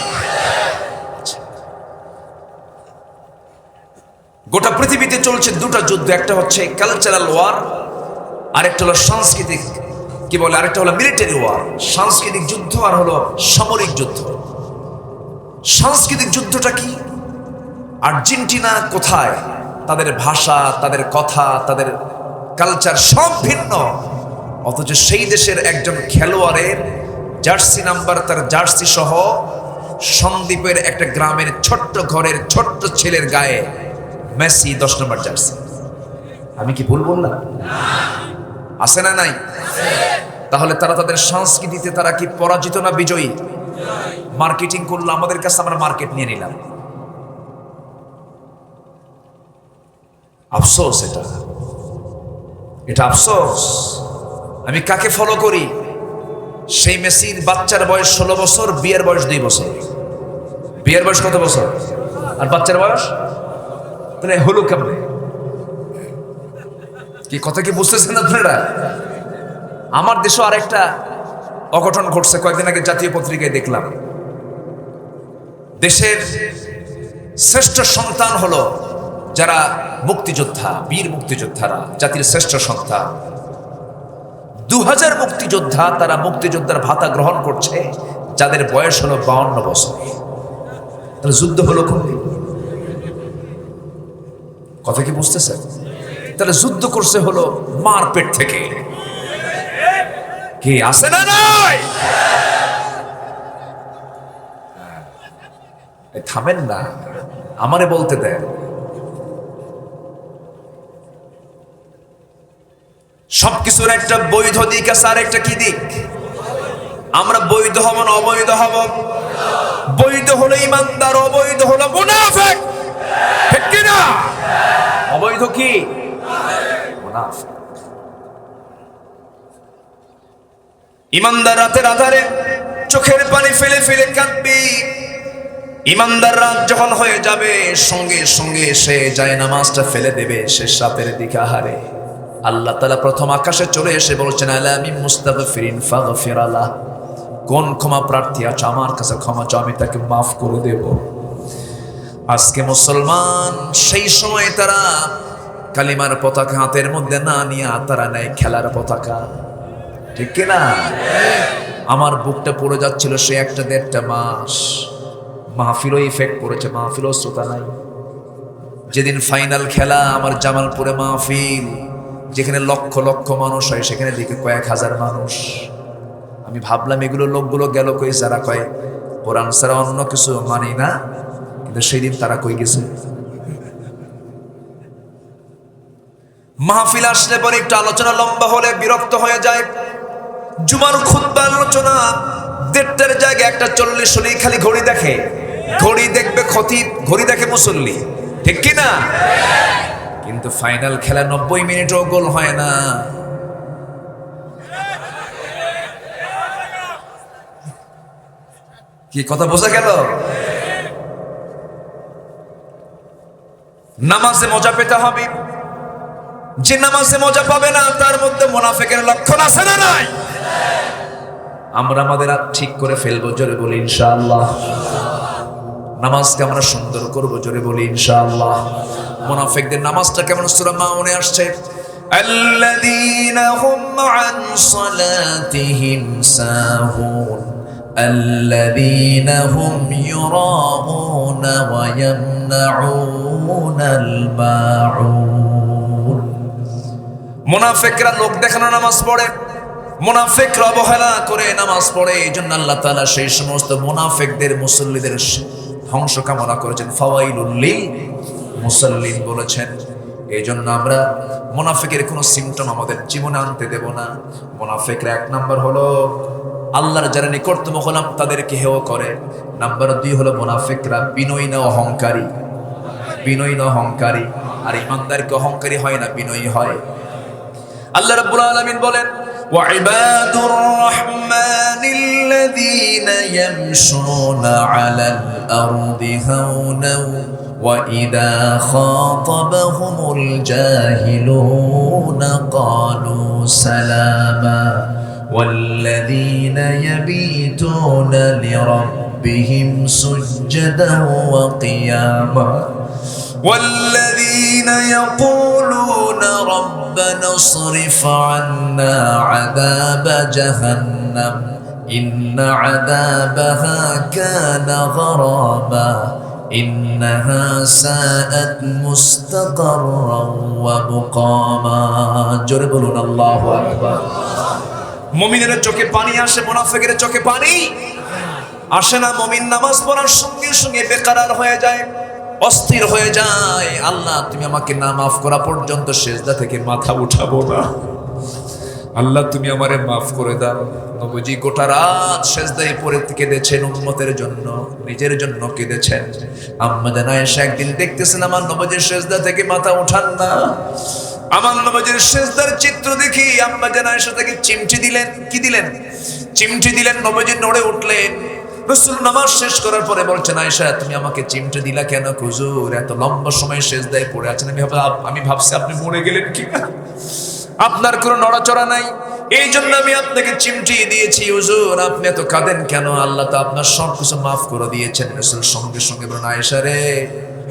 গোটা পৃথিবীতে চলছে 2টা যুদ্ধ, একটা হচ্ছে কালচারাল ওয়ার, আরেকটা হলো সাংস্কৃতিক, কি বলে, আরেকটা হলো মিলিটারি ওয়ার। সাংস্কৃতিক যুদ্ধ আর হলো সামরিক যুদ্ধ। সাংস্কৃতিক যুদ্ধটা কি? আর্জেন্টিনা কোথায়? তাদের ভাষা, তাদের কথা, তাদের কালচার সব ভিন্ন, অথচ সেই দেশের একজন খেলোয়াড়ের জার্সি নাম্বার, তার জার্সি সহ সন্দ্বীপের একটা গ্রামের ছোট্ট ঘরের ছোট্ট ছেলের গায়ে মেসি 10 নম্বর জার্সি। আমি কি ভুল বললাম? আছে না নাই? তাহলে তারা তাদের সংস্কৃতিতে তারা কি পরাজিত না বিজয়ী? মার্কেটিং করলো আমাদের কাছে, আমরা মার্কেট নিয়ে নিলাম। আফসোস, এটা আফসোস। আমি কাকে ফলো করি? সেই মেসির বাচ্চার বয়স 16 বছর, বিয়ের বয়স 2 বছর। বিয়ের বয়স কত বছর? আর বাচ্চার বয়স? তাহলে হলো কেমনে? কি কথা কি বুঝতেছেন আপনারা? আমার দেশে আরেকটা অঘটন ঘটছে, কয়েকদিন আগে জাতীয় পত্রিকায় দেখলাম। দেশের শ্রেষ্ঠ সন্তান হলো যারা মুক্তিযোদ্ধা, বীর মুক্তিযোদ্ধারা, জাতির শ্রেষ্ঠ সন্তান। 2000 মুক্তিযোদ্ধা, তারা মুক্তিযোদ্ধার ভাতা গ্রহণ করছে যাদের বয়স হলো 52 বছর। তাহলে যুদ্ধ হলো কোন দিন? কথা কি বুঝতেছেন? তাহলে যুদ্ধ করছে হলো মার পেট থেকে। কি আছে না নাই? থামেন না, আমারে বলতে দেন। সবকিছুর একটা বৈধ দিক আছে, আর একটা কি দিক? আমরা বৈধ হব না অবৈধ হব? বৈধ হলো ইমানদার, অবৈধ হলো মুনাফিক। ঠিক কি না? অবৈধ কি? মুনাফিক। ইমানদার রাতের আধারে চোখের পানি ফেলে ফেলে কাঁদবি। ইমানদার রাত যখন হয়ে যাবে, সঙ্গে সঙ্গে সে যায় নামাজটা ফেলে দেবে। শেষ রাতের দিকে আহারে আল্লাহ তাআলা প্রথম আকাশে চলে এসে বলছেন, আলামি মুস্তাগফিরিন ফাগফির লাহ। কোন ক্ষমা প্রার্থী আছে আমার কাছে ক্ষমা চাও, আমি তাকে মাফ করে দেব। আজকে মুসলমান, সেই সময় তারা কালিমার পতাকা হাতের মধ্যে না নিয়ে তারা নেয় খেলার পতাকা। ঠিক কিনা? আমার বুকটা পড়ে যাচ্ছিল সে 1-1.5 মাস। মাহফিলও ইফেক্ট পড়েছে, মাহফিলও শ্রোতা নাই। যেদিন ফাইনাল খেলা, আমার জামালপুরে মাহফিল, যেখানে লক্ষ লক্ষ মানুষ হয়, সেখানে দেখে কয়েক হাজার মানুষ। আমি ভাবলাম এগুলো লোকগুলো গেল কই? যারা কয় কোরআন ছাড়া অন্য কিছু মানি না, কিন্তু সেই দিন তারা কই গেছে? মাহফিল আসলে পরে একটু আলোচনা লম্বা হলে বিরক্ত হয়ে যায়। জুমার খুতবা আলোচনা 1:30টার জায়গায় 1:40 হলেই খালি ঘড়ি দেখে। ঘড়ি দেখবে খতিব, ঘড়ি দেখে মুসল্লি। ঠিক কি না? কিন্তু ফাইনাল খেলা 90 মিনিটও গোল হয় না। কি কথা বোঝা গেল? নামাজে মজা পেতে হবে। যে নামাজে মজা পাবে না, তার মধ্যে মুনাফিকের লক্ষণ আছে না নাই? আমরা আমাদের ঠিক করে ফেলবো, জোরে বলি ইনশাআল্লাহ। নামাজকে আমরা সুন্দর করবো, জোরে বলি ইনশাআল্লাহ। মুনাফিকদের নামাজটা কেমন? সূরা মাউনে আসছে, الذين هم عن صلاتهم ساهون الذين هم يراءون ويمنعون الماعون মুনাফিকরা লোক দেখানো নামাজ পড়ে, মুনাফিকরা অবহেলা করে নামাজ পড়ে। এই জন্য আল্লাহ তাআলা সেই সমস্ত মুনাফিকদের মুসল্লিদের ধ্বংস কামনা করেছেন। ফাওয়াইলুল লিল মুসাল্লিন বলেছেন। এই জন্য আমরা মুনাফিকের কোনো সিমটম আমাদের জীবনে আনতে দেব না। মুনাফিকরা এক নাম্বার হলো আল্লাহর যারা নিকটতম হলাম তাদেরকে হেয় করে। নাম্বার 2 হলো মুনাফিকরা বিনয়ী না অহংকারী, বিনয়ী না অহংকারী। আর ইমানদারকে অহংকারী হয় না, বিনয়ী হয়। আল্লাহ রাব্বুল আলামিন বলেন وعباد الرحمن الذين يمشون على الأرض هونا وإذا خاطبهم الجاهلون قالوا سلاما والذين يبيتون لربهم سجدا وقياما والذين يقولون ربنا اصرف عنا عذاب جهنم إن عذابها كان غراما إنها ساءت مستقرا ومقاما জোরে বলুন আল্লাহু আকবার। মুমিনের চোখে পানি আসে, মুনাফিকের চোখে পানি আসে না। মুমিন নামাজ পড়ার সঙ্গে সঙ্গে বেকরার হয়ে যায়, অস্থির হয়ে যায়। আল্লাহ তুমি আমাকে না মাফ করা পর্যন্ত সিজদা থেকে মাথা উঠাবো না। আল্লাহ তুমি আমারে মাফ করে দাও। নবীজি গোটা রাত সিজদায় পড়ে কেঁদেছেন উম্মতের জন্য, নিজের জন্য কেঁদেছেন। আম্মা জান আয়েশা একদিন দেখতেছেন আমার নবীজির সিজদা থেকে মাথা উঠান না। আমার নবীজির সিজদার চিত্র দেখি আম্মা জান আয়েশা তাকে চিমটি দিলেন। কি দিলেন? চিমটি দিলেন। নবীজি নড়ে উঠলেন। রাসূল নামাজ শেষ করার পরে বলছেন আয়েশা তুমি আমাকে চিমটি দিলা কেন? হুজুর এত লম্বা সময় সিজদায় পড়ে আছেন, আমি ভাবছি আপনি মরে গেলেন কিনা, আপনার কোনো নড়াচড়া নাই, এই জন্য আমি আপনাকে চিমটি দিয়েছি। হুজুর আপনি এত কাঁদেন কেন? আল্লাহ তো আপনার সব কিছু মাফ করে দিয়েছেন। রাসূল সঙ্গে সঙ্গে বলেন আয়েশা রে,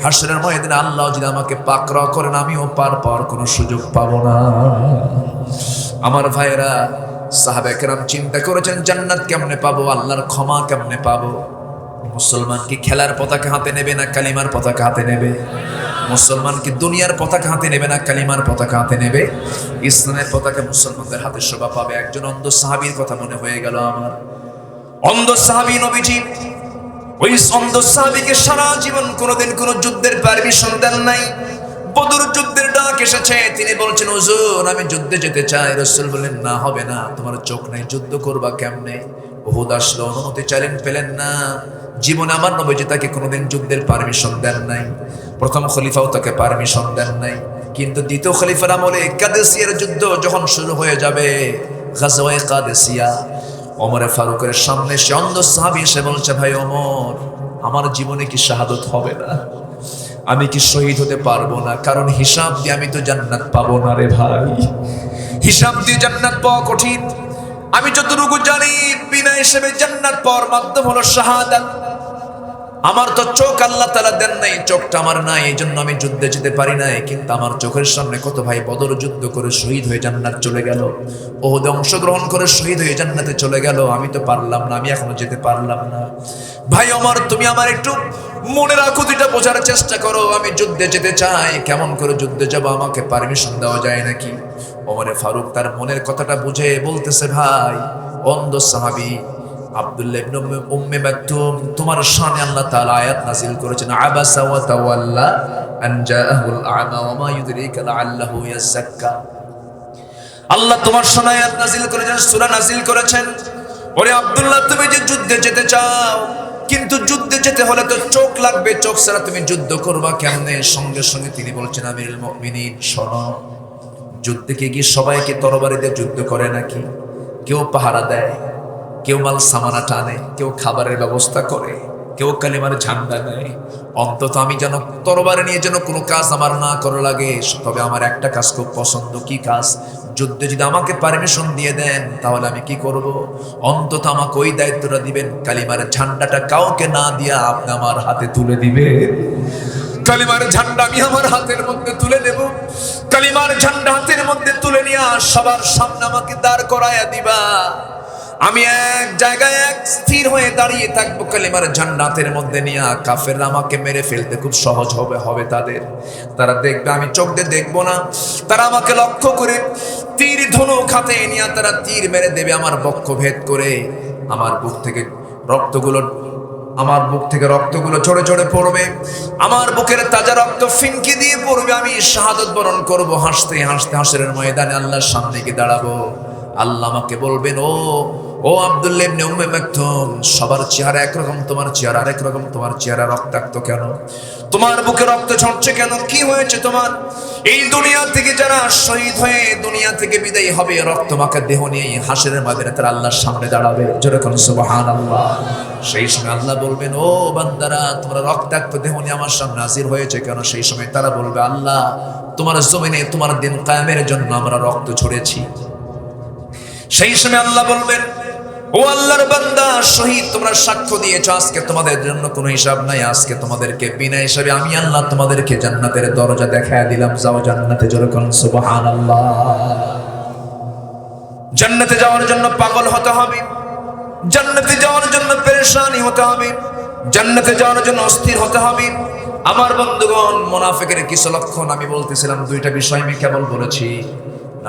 হাসরের ময়দানে আল্লাহ যদি আমাকে পাকড়া করেন আমিও পার পাওয়ার কোনো সুযোগ পাবো না। আমার ভাইরা, সাহাবায়ে কেরাম চিন্তা করেছেন জান্নাত কেমনে পাবো, আল্লাহর ক্ষমা কেমনে পাবো। মুসলমান কি খেলার পতাকা হাতে নেবে না কালিমার পতাকা হাতে নেবে? মুসলমান কি দুনিয়ার পতাকা হাতে নেবে না কালিমার পতাকা হাতে নেবে? ইসলামের পতাকা মুসলমানদের হাতে শোভা পাবে। একজন অন্ধ সাহাবীর কথা মনে হয়ে গেল আমার। অন্ধ সাহাবী নবীজি ওই অন্ধ সাহাবীকে সারা জীবন কোনোদিন কোনো যুদ্ধের পারমিশন দেন নাই। বদর যুদ্ধের ডাক এসেছে, তিনি বলছেন হুজুর আমি যুদ্ধে যেতে চাই। রাসূল বললেন না হবে না, তোমার চোখ নাই, যুদ্ধ করবা কেমনে? উহুদ আসলো, অনুমতি চাইলেন, পেলেন না। জীবনে আমার নবীজি তাকে কোনোদিন যুদ্ধের পারমিশন দেন নাই। প্রথম খলিফাও তাকে পারমিশন দেন নাই। কিন্তু দ্বিতীয় খলিফার আমলে কাদেসিয়ার যুদ্ধ যখন শুরু হয়ে যাবে, গাজওয়ায়ে কাদেসিয়া, ওমরে ফারুকের সামনে সে অন্ধ সাহাবী এসে বলছে ভাই ওমর আমার জীবনে কি শাহাদত হবে না? আমি কি শহীদ হতে পারবো না? কারণ হিসাব দিয়ে আমি তো জান্নাত পাবো না রে ভাই, হিসাব দিয়ে জান্নাত পাওয়া কঠিন। আমি যতটুকু জানি বিনা হিসেবে জান্নাত পাওয়ার মাধ্যম হলো শাহাদাত। আমার তো চোখ আল্লাহ তাআলা দেন নাই, চোখটা আমার নাই, এই জন্য আমি যুদ্ধে যেতে পারি নাই। কিন্তু আমার চোখের সামনে কত ভাই বদর যুদ্ধ করে শহীদ হয়ে জান্নাত চলে গেল, উহুদে অংশগ্রহণ করে শহীদ হয়ে জান্নাতে চলে গেল। আমি তো পারলাম না, আমি এখনো যেতে পারলাম না। ভাই ওমর তুমি আমার একটু মনের আকুতিটা বোঝার চেষ্টা করো। আমি যুদ্ধে যেতে চাই, কেমন করে যুদ্ধে যাব? আমাকে পারমিশন দেওয়া যায় নাকি? ওমরে ফারুক তার মনের কথাটা বুঝে বলতেছে ভাই অন্ধ সাহাবী আব্দুল্লাহ ইবনে উম্মে মাকতুম, তোমার শানে আল্লাহ তাআলা আয়াত নাযিল করেছেন আবাসা ওয়া তাওয়াল্লা আন জাআহুল আ'মা ওয়া মা ইউদরিকা লাআল্লাহু ইয়াযাক্কা। আল্লাহ তোমার শানে আয়াত নাযিল করেছেন, সূরা নাযিল করেছেন। ওরে আব্দুল্লাহ তুমি যে যুদ্ধে যেতে চাও, কিন্তু যুদ্ধে যেতে হলে তো চোখ লাগবে, চোখ ছাড়া তুমি যুদ্ধ করবা কেমনে? সঙ্গে সঙ্গে তিনি বলছেন আমিরুল মুমিনিন শোনো, যুদ্ধে গিয়ে সবাইকে তরবারি দিয়ে যুদ্ধ করে নাকি? কেউ পাহারা দেয়, কেউ মাল সামানা টানে, কেউ খাবারের ব্যবস্থা করে, কেউ কালিমার ঝান্ডা নেয়। অন্তত আমি যেন তরবারি নিয়ে যেন কোনো কাজ আমার না করা লাগে। তবে আমার একটা কাজ খুব পছন্দ। কি কাজ? যুদ্ধে যদি আমাকে পারমিশন দিয়ে দেন তাহলে আমি কি করব? অন্তত আমাকে ওই দায়িত্বটা দিবেন, কালিমার ঝান্ডাটা কাউকে না দিয়া আপনি আমার হাতে তুলে দিবেন। কালিমার ঝান্ডা আমি আমার হাতের মধ্যে তুলে নেব। কালিমার ঝান্ডা হাতের মধ্যে তুলে নিয়ে সবার সামনে আমাকে দাঁড় করায়া দিবা। আমি এক জায়গায় এক স্থির হয়ে দাঁড়িয়ে থাকবো কালিমার ঝান্ডা হাতের মধ্যে নিয়ে। কাফেররা আমাকে মেরে ফেলতে খুব সহজ হবে তাদের। তারা দেখবে, আমি চোখ দিয়ে দেখবো না। তারা আমাকে লক্ষ্য করে তীর ধনুক হাতে নিয়ে তারা তীর মেরে দেবে আমার বক্ষ ভেদ করে। আমার বুক থেকে রক্তগুলো ঝরে ঝরে পড়বে। আমার বুকের তাজা রক্ত ফিনকি দিয়ে পড়বে। আমি শাহাদত বরণ করব। হাসতে হাসতে হাসরের ময়দানে আল্লাহর সামনে গিয়ে দাঁড়াবো। আল্লাহ আমাকে বলবেন, ও আব্দুল্লাহ ইবনে উম্মে মাকতুম, সবার চেহারা একরকম, তোমার চেহারা আরেক রকম। তোমার চেহারা রক্তাক্ত কেন? তোমার বুকে রক্ত ঝরছে কেন? কি হয়েছে তোমার? এই দুনিয়া থেকে যারা শহীদ হয়ে দুনিয়া থেকে বিদায় হবে, রক্তমাখা দেহ নিয়ে হাসরের ময়দানে তারা আল্লাহর সামনে দাঁড়াবে। জোরে কোন সুবহানাল্লাহ। সেই সময় আল্লাহ বলবেন, ও বান্দারা, তোমরা রক্তাক্ত দেহ নিয়ে আমার সামনে হাজির হয়েছে কেন? সেই সময় তারা বলবে, আল্লাহ, তোমার জমিনে তোমার দিন কায়েমের জন্য আমরা রক্ত ঝরেছি। সেই সময় আল্লাহ বলবেন, ও আল্লাহর বান্দা, শহীদ তোমরা সাক্ষ্য দিয়েছো, আজকে তোমাদের জন্য কোনো হিসাব নাই। আজকে তোমাদেরকে বিনা হিসাবে আমি আল্লাহ তোমাদেরকে জান্নাতের দরজা দেখায় দিলাম। যাও জান্নাতে। জোরে কোন সুবহানাল্লাহ। জান্নাতে যাওয়ার জন্য পাগল হতে হবে, জান্নাতে যাওয়ার জন্য পেরেশানি হতে হবে, জান্নাতে যাওয়ার জন্য অস্থির হতে হবে। আমার বন্ধুগণ, মুনাফিকের কিছু লক্ষণ আমি বলতেছিলাম, দুইটা বিষয় আমি কেবল বলেছি।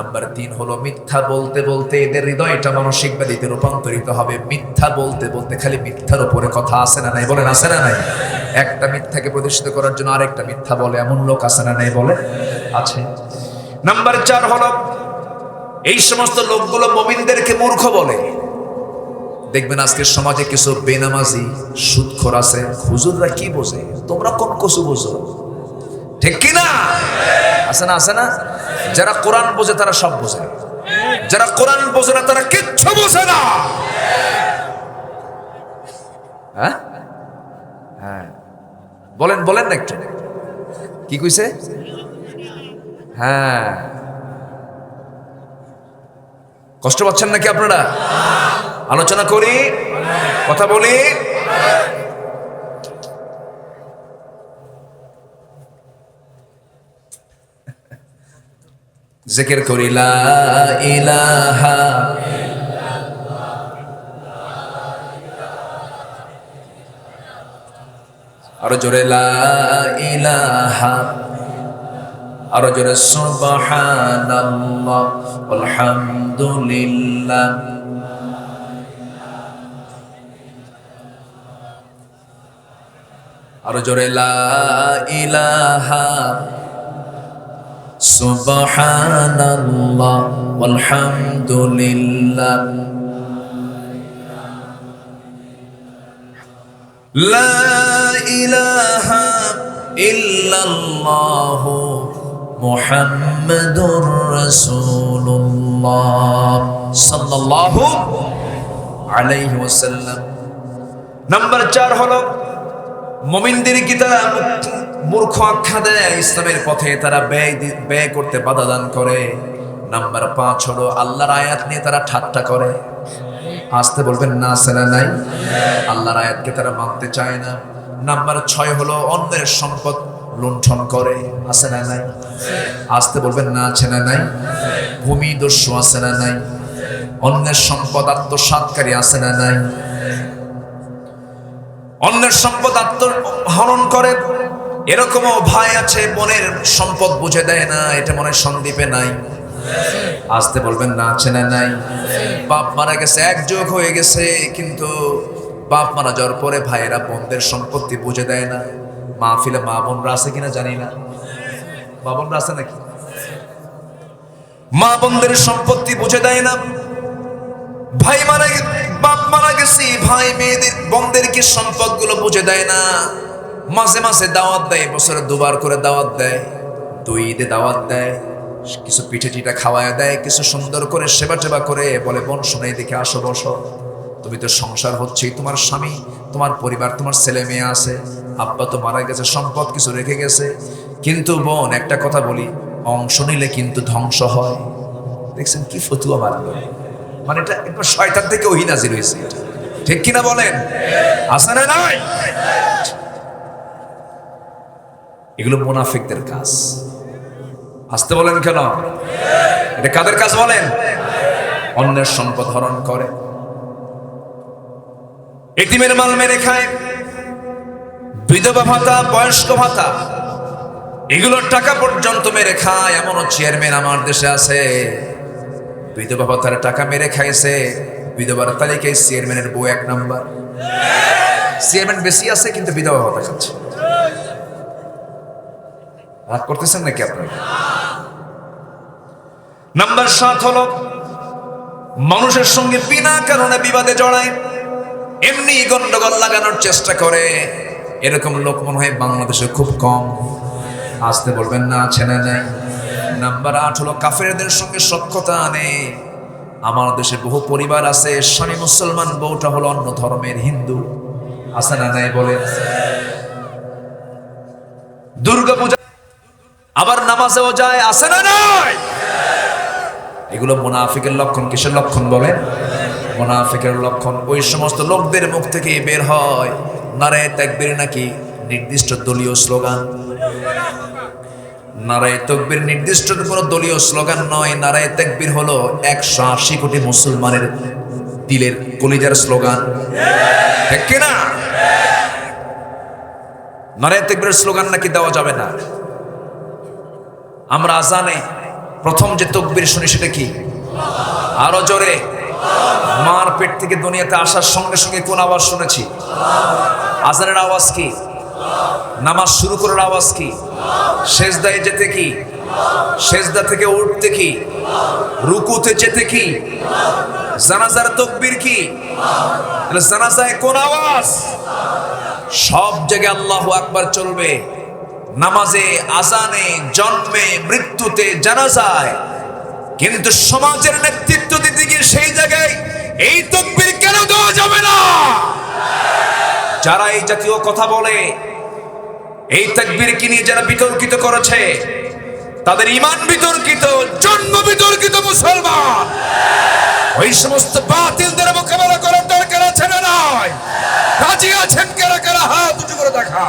নাম্বার 3 হলো মিথ্যা বলতে বলতে এদের হৃদয়টা মানসিক ব্যাধিতে রূপান্তরিত হবে। মিথ্যা বলতে বলতে খালি মিথ্যার উপরে কথা আসে না নাই? বলেন আসে না নাই? একটা মিথ্যাকে প্রতিষ্ঠিত করার জন্য আরেকটা মিথ্যা বলে, এমন লোক আসে না নাই? বলে আছে। নাম্বার 4 হলো এই সমস্ত লোকগুলো মুমিনদেরকে মূর্খ বলে। দেখবেন আজকের সমাজে কিছু বেনামাজি সুদখোর আছে। হুজুররা কি বোঝে, তোমরা কোন কসু বোঝো? ঠিক কিনা? আছে না? আছে না? যারা কোরআন বোঝে তারা সব বোঝে, যারা কোরআন বোঝে না তারা কিচ্ছু বোঝে না। হ্যাঁ হ্যাঁ, বলেন বলেন না একটু, কি কইছে? হ্যাঁ, কষ্ট পাচ্ছেন নাকি আপনারা? আলোচনা করি, কথা বলি। জিকির করি লা ইলাহা আরো জোরে লা ইলাহা, আরো জোরে সুবহানাল্লাহ আলহামদুলিল্লাহ। আরো জোরে লা ইলাহা সুবহানাল্লাহ আলহামদুলিল্লাহ। লা ইলাহা ইল্লাল্লাহ মুহাম্মাদুর রাসূলুল্লাহ সাল্লাল্লাহু আলাইহি ওয়াসাল্লাম। নাম্বার 4 হলো মুমিনদেরকে তারা মূর্খ আখ্যা দেয়, ইসলামের পথে তারা ব্যয় করতে বাধা দান করে। নাম্বার 5 হলো আল্লাহর আয়াত নিয়ে তারা ঠাট্টা করে। আসতে বলবেন না, আছে না নাই? আল্লাহর আয়াতকে তারা মানতে চায় না। নাম্বার 6 হলো অন্যের সম্পদ লুণ্ঠন করে। আছে না নাই? আসতে বলবেন না, আছে না নাই? ভূমিদস্যু আছে না নাই? অন্যের সম্পদ আত্মসাৎকারী আছে না নাই? অন্যের সম্পদ আত্মহরণ করে। এরকমও ভাই আছে, বোনের সম্পদ বুঝে দেয় না, এটা মনে সন্দীপে নাই। আসতে বলবেন না, আছে না নাই? বাপ মারা গেছে, এক যুগ হয়ে গেছে, কিন্তু বাপ মারা যাওয়ার পরে ভাইয়েরা বোনদের সম্পত্তি বুঝে দেয় না। মাহফিলে মা বোনরা আছে কিনা জানি না, মা বোনরা আছে নাকি? মা বোনদের সম্পত্তি বুঝে দেয় না। ভাই মারা বাপ মারা গেছে, ভাই মেয়েদের বোনদেরকে সম্পদ গুলো বুঝে দেয় না। মাঝে মাঝে দাওয়াত দেয়, বছরে 2 বার করে দাওয়াত দেয়, 2 ঈদে দাওয়াত দেয়, কিছু পিঠে টিঠা খাওয়ায় দেয়, কিছু সুন্দর করে সেবা টেবা করে বলে, বোন শোনাই দেখে আসো, বসো, তুমি তো সংসার হচ্ছেই, তোমার স্বামী, তোমার পরিবার, তোমার ছেলে মেয়ে আছে, আব্বা তো মারা গেছে, সম্পদ কিছু রেখে গেছে, কিন্তু বোন একটা কথা বলি, অংশ নিলে কিন্তু ধ্বংস হয়। দেখছেন কি ফতুয়া মারলো, মানে এটা একবার শয়তান থেকে ওহী নাজিল হয়েছে, ঠিক কিনা বলেন? আছে না নাই? এগুলো মুনাফিকদের কাজ। আসতে বলেন কেন? এটা কাদের কাজ বলেন? অন্যের সম্পদ হরণ করে, এতিমের মাল মেরে খায়, বিধবা ভাতা, বয়স্ক ভাতা, এগুলোর টাকা পর্যন্ত মেরে খায়। এমনও চেয়ারম্যান আমার দেশে আছে, বিধবা ভাতার টাকা মেরে খাইছে, বিধবার তালিকায় চেয়ারম্যানের বউ 1 নাম্বার। চেয়ারম্যান বেশি আছে কিন্তু বিধবা ভাতা খাচ্ছে। রাগ করতেছেন নাকি আপনারা? নাম্বার 7 হলো মানুষের সঙ্গে বিনা কারণে বিবাদে জড়ায়, এমনি গন্ডগোল লাগানোর চেষ্টা করে। এরকম লোক মনে হয় বাংলাদেশে খুব কম। আসতে বলবেন না, আছে না নাই? নাম্বার 8 হলো কাফেরদের সঙ্গে সখ্যতা আনে। আমার দেশে বহু পরিবার আছে, স্বামী মুসলমান, বউটা হলো অন্য ধর্মের হিন্দু। আছে না নাই বলেন? দুর্গা পূজা আবার নামাজেও যায়, আছে না নাই? এগুলো মুনাফিকের লক্ষণ। কিসের লক্ষণ বলেন? মুনাফিকের লক্ষণ। ওই সমস্ত লোকদের মুখ থেকে বের হয় নারায়ে তাকবীর নাকি নির্দিষ্ট দলীয় স্লোগান। নারায়ে তাকবীর নির্দিষ্ট কোনো দলীয় স্লোগান নয়। নারায়ে তাকবীর হলো 180 কোটি মুসলমানের দিলের কলিজার স্লোগান, ঠিক কি না? নারায়ে তাকবীরের স্লোগান নাকি দেওয়া যাবে না। আমরা আজানে প্রথম যে তাকবীর শুনি সেটা কি? আরো জোরে। মার পেট থেকে দুনিয়াতে আসার সঙ্গে সঙ্গে কোন আওয়াজ শুনেছি? আজানের আওয়াজ কি? নামাজ শুরু করার আওয়াজ কি? সেজদায় যেতে কি? সেজদা থেকে উঠতে কি? রুকুতে যেতে কি? জানাজার তাকবীর কি? তাহলে জানাজায় কোন আওয়াজ? সব জায়গায় আল্লাহু আকবার চলবে। নামাজে, আজানে, জন্মে, মৃত্যুতে, জানাজায়। কিন্তু সমাজের নেতৃত্ব দিতে গিয়ে সেই জায়গায় এই তাকবীর কেন দেওয়া যাবে না? যারা এই জাতীয় কথা বলে, এই তাকবীরকে নিয়ে যারা বিতর্কিত করেছে, তাদের ঈমান বিতর্কিত, জন্ম বিতর্কিত মুসলমান। ওই সমস্ত বাতিলদের মোকাবেলা করার দরকার আছে না নাই? রাজি আছেন কারা কারা? হাত উঁচু করে দেখা।